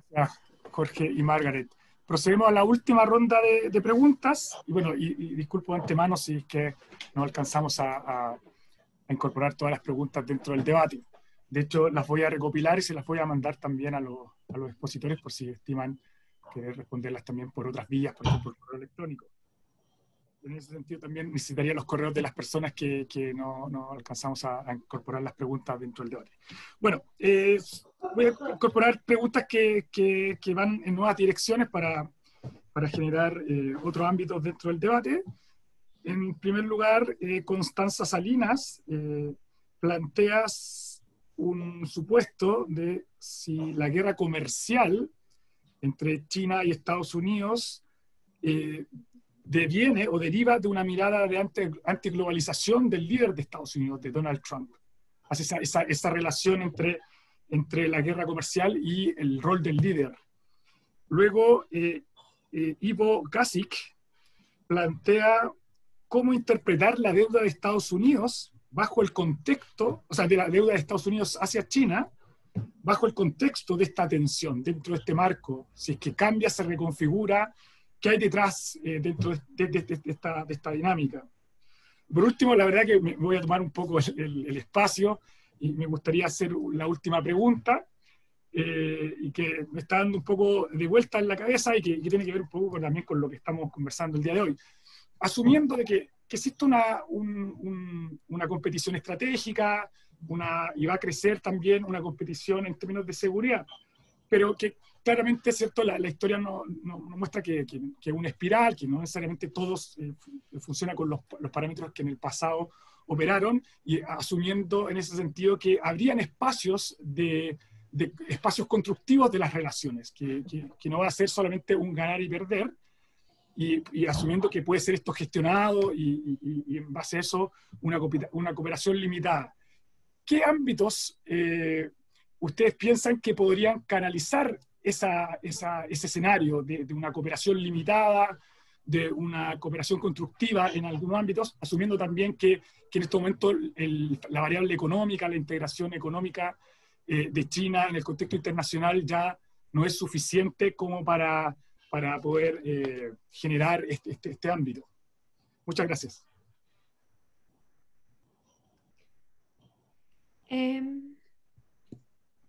Gracias, Jorge y Margaret. Procedemos a la última ronda de preguntas. Y bueno, y disculpo de antemano si es que no alcanzamos a incorporar todas las preguntas dentro del debate. De hecho, las voy a recopilar y se las voy a mandar también a los expositores por si estiman querer responderlas también por otras vías, por ejemplo, por correo electrónico. En ese sentido también necesitaría los correos de las personas que no alcanzamos a incorporar las preguntas dentro del debate. Bueno, voy a incorporar preguntas que van en nuevas direcciones para generar otros ámbitos dentro del debate. En primer lugar, Constanza Salinas, planteas un supuesto de si la guerra comercial entre China y Estados Unidos deviene o deriva de una mirada de antiglobalización del líder de Estados Unidos, de Donald Trump. Hace esa relación entre la guerra comercial y el rol del líder. Luego, Ivo Kasich plantea cómo interpretar la deuda de Estados Unidos bajo el contexto, o sea, de la deuda de Estados Unidos hacia China, bajo el contexto de esta tensión, dentro de este marco, si es que cambia, se reconfigura, ¿qué hay detrás dentro de esta dinámica? Por último, la verdad que me voy a tomar un poco el espacio y me gustaría hacer la última pregunta y que me está dando un poco de vuelta en la cabeza y que tiene que ver un poco también con lo que estamos conversando el día de hoy. Asumiendo de que existe una competición estratégica y va a crecer también una competición en términos de seguridad, pero que claramente, ¿cierto? La historia nos muestra que es una espiral, que no necesariamente todos funciona con los parámetros que en el pasado operaron, y asumiendo en ese sentido que habrían espacios espacios constructivos de las relaciones, que no va a ser solamente un ganar y perder, y asumiendo que puede ser esto gestionado y en base a eso una cooperación limitada. ¿Qué ámbitos ustedes piensan que podrían canalizar ese escenario de una cooperación limitada, de una cooperación constructiva en algunos ámbitos, asumiendo también que en este momento la variable económica, la integración económica de China en el contexto internacional ya no es suficiente como para poder generar este ámbito? Muchas gracias.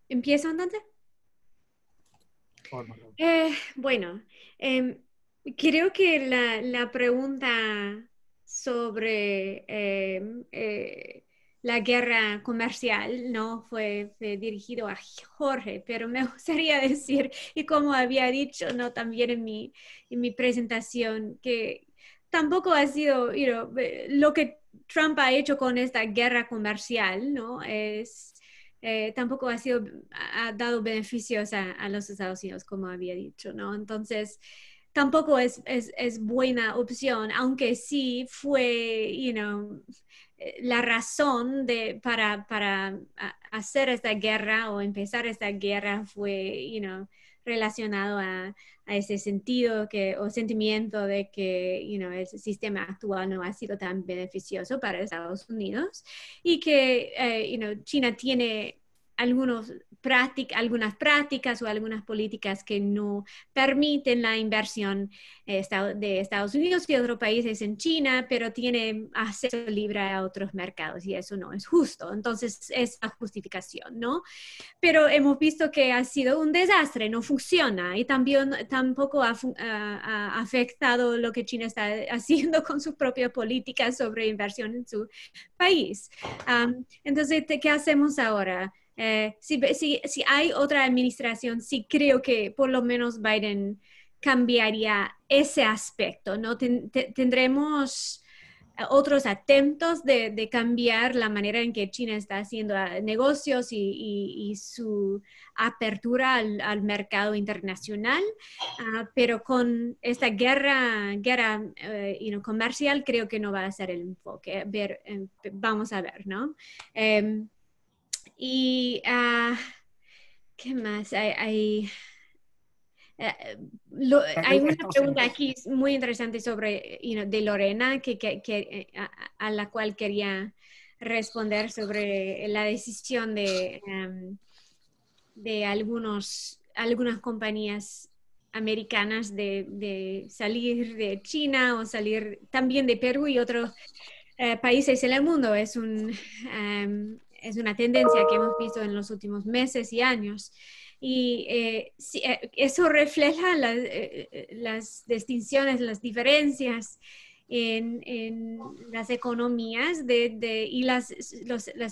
¿Empiezo entonces? Bueno, creo que la pregunta sobre la guerra comercial no fue dirigido a Jorge, pero me gustaría decir, y como había dicho, ¿no? También en mi presentación, que tampoco ha sido lo que Trump ha hecho con esta guerra comercial, ¿no? Tampoco ha dado beneficios a los Estados Unidos, como había dicho, ¿no? Entonces, tampoco es buena opción, aunque sí fue, la razón para hacer esta guerra o empezar esta guerra fue, relacionado a ese sentido o sentimiento de que, el sistema actual no ha sido tan beneficioso para Estados Unidos y que, China tiene algunas prácticas o algunas políticas que no permiten la inversión de Estados Unidos y otros países en China, pero tiene acceso libre a otros mercados y eso no es justo. Entonces, es la justificación, ¿no? Pero hemos visto que ha sido un desastre, no funciona y tampoco ha afectado lo que China está haciendo con su propia política sobre inversión en su país. Entonces, ¿qué hacemos ahora? Si hay otra administración, sí creo que por lo menos Biden cambiaría ese aspecto, ¿no? Tendremos otros atentos de cambiar la manera en que China está haciendo negocios y su apertura al mercado internacional, pero con esta guerra comercial creo que no va a ser el enfoque. Vamos a ver, ¿no? ¿Qué más? Hay una pregunta aquí muy interesante sobre, de Lorena, a la cual quería responder sobre la decisión de algunas compañías americanas de salir de China o salir también de Perú y otros países en el mundo. Es una tendencia que hemos visto en los últimos meses y años. Y eso refleja las distinciones, las diferencias en las economías y los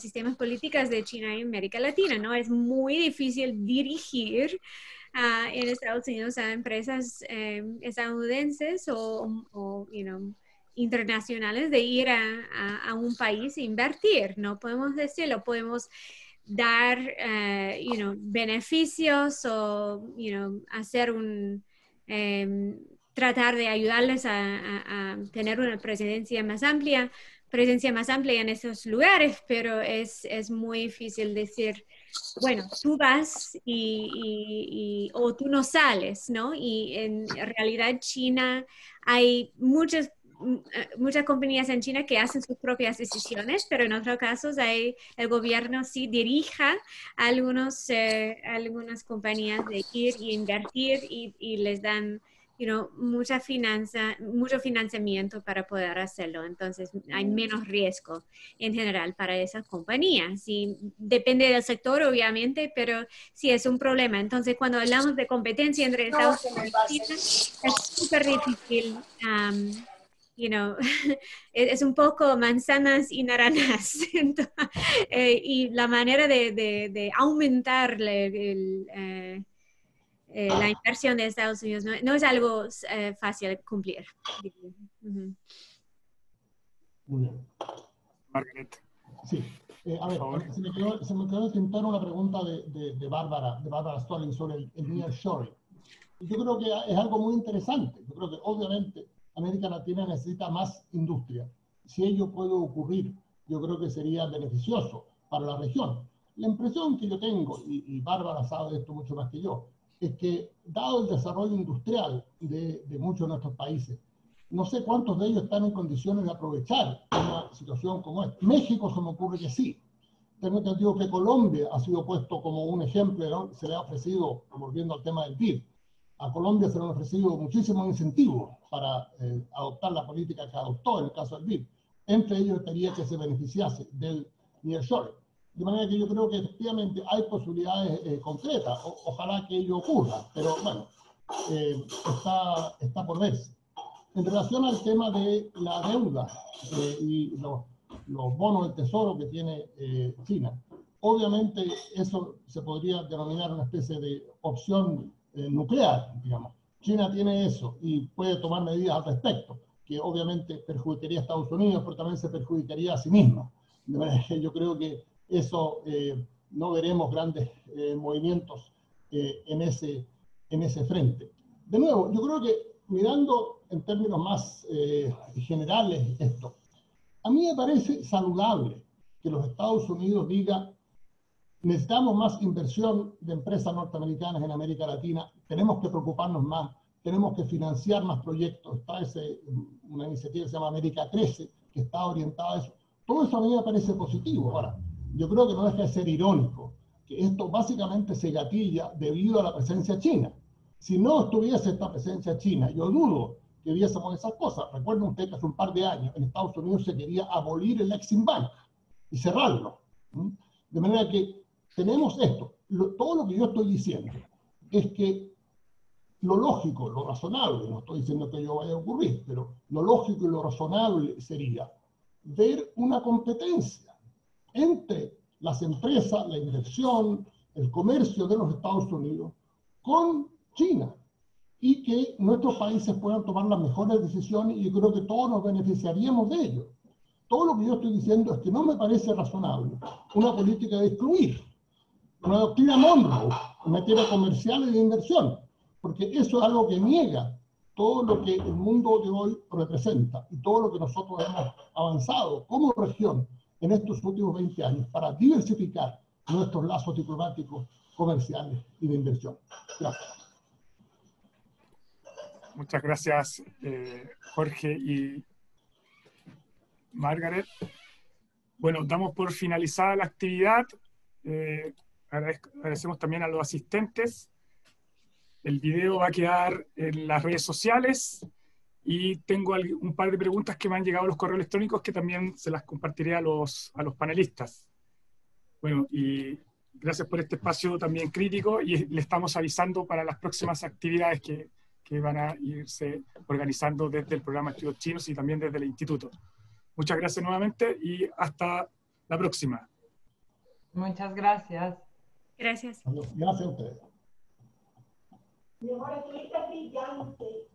sistemas políticos de China y América Latina, ¿no? Es muy difícil dirigir en Estados Unidos a empresas estadounidenses o internacionales de ir a un país e invertir. No podemos decirlo, podemos dar beneficios o hacer tratar de ayudarles a tener una presencia más amplia en esos lugares, pero es muy difícil decir, bueno, tú vas o tú no sales, ¿no? Y en realidad China hay muchas compañías en China que hacen sus propias decisiones, pero en otros casos el gobierno sí dirija a algunas compañías de ir y invertir y les dan mucho financiamiento para poder hacerlo. Entonces hay menos riesgo en general para esas compañías. Y depende del sector, obviamente, pero sí es un problema. Entonces cuando hablamos de competencia entre Estados Unidos y China, es súper difícil. Es un poco manzanas y naranjas. Entonces, y la manera de aumentar la inversión de Estados Unidos no es algo fácil de cumplir. Muy bien. Margaret. Sí. A ver, se me quedó en el tintero una pregunta de Bárbara Stolling sobre el nearshoring. Yo creo que es algo muy interesante. Yo creo que obviamente América Latina necesita más industria. Si ello puede ocurrir, yo creo que sería beneficioso para la región. La impresión que yo tengo, y Bárbara sabe de esto mucho más que yo, es que dado el desarrollo industrial de muchos de nuestros países, no sé cuántos de ellos están en condiciones de aprovechar una situación como esta. México se me ocurre que sí. Tengo entendido que Colombia ha sido puesto como un ejemplo, ¿no? Se le ha ofrecido, volviendo al tema del PIB, a Colombia se le han ofrecido muchísimos incentivos para adoptar la política que adoptó en el caso del PIB. Entre ellos estaría que se beneficiase del nearshoring. De manera que yo creo que efectivamente hay posibilidades concretas. Ojalá que ello ocurra, pero bueno, está por verse. En relación al tema de la deuda y los bonos del tesoro que tiene China, obviamente eso se podría denominar una especie de opción nuclear, digamos. China tiene eso y puede tomar medidas al respecto, que obviamente perjudicaría a Estados Unidos, pero también se perjudicaría a sí mismo. De manera que yo creo que eso no veremos grandes movimientos en ese frente. De nuevo, yo creo que mirando en términos más generales esto, a mí me parece saludable que los Estados Unidos diga necesitamos más inversión de empresas norteamericanas en América Latina, tenemos que preocuparnos más, tenemos que financiar más proyectos. Está una iniciativa que se llama América Crece, que está orientada a eso. Todo eso a mí me parece positivo. Ahora, yo creo que no deja de ser irónico que esto básicamente se gatilla debido a la presencia china. Si no estuviese esta presencia china, yo dudo que viésemos esas cosas. Recuerden ustedes que hace un par de años en Estados Unidos se quería abolir el Exim Bank y cerrarlo. De manera que tenemos esto. Todo lo que yo estoy diciendo es que lo lógico, lo razonable, no estoy diciendo que ello vaya a ocurrir, pero lo lógico y lo razonable sería ver una competencia entre las empresas, la inversión, el comercio de los Estados Unidos con China. y que nuestros países puedan tomar las mejores decisiones, y yo creo que todos nos beneficiaríamos de ello. Todo lo que yo estoy diciendo es que no me parece razonable una política de excluir, una doctrina Monroe en materia comercial y de inversión, porque eso es algo que niega todo lo que el mundo de hoy representa y todo lo que nosotros hemos avanzado como región en estos últimos 20 años para diversificar nuestros lazos diplomáticos, comerciales y de inversión. Gracias. Muchas gracias, Jorge y Margaret. Bueno, damos por finalizada la actividad. Agradecemos también a los asistentes. El video va a quedar en las redes sociales y tengo un par de preguntas que me han llegado a los correos electrónicos que también se las compartiré a los panelistas. Bueno, y gracias por este espacio también crítico, y le estamos avisando para las próximas actividades que van a irse organizando desde el programa Estudios Chinos y también desde el instituto. Muchas gracias nuevamente y hasta la próxima. Muchas gracias. Gracias. Gracias a ustedes. Mi amor, tú estás brillante.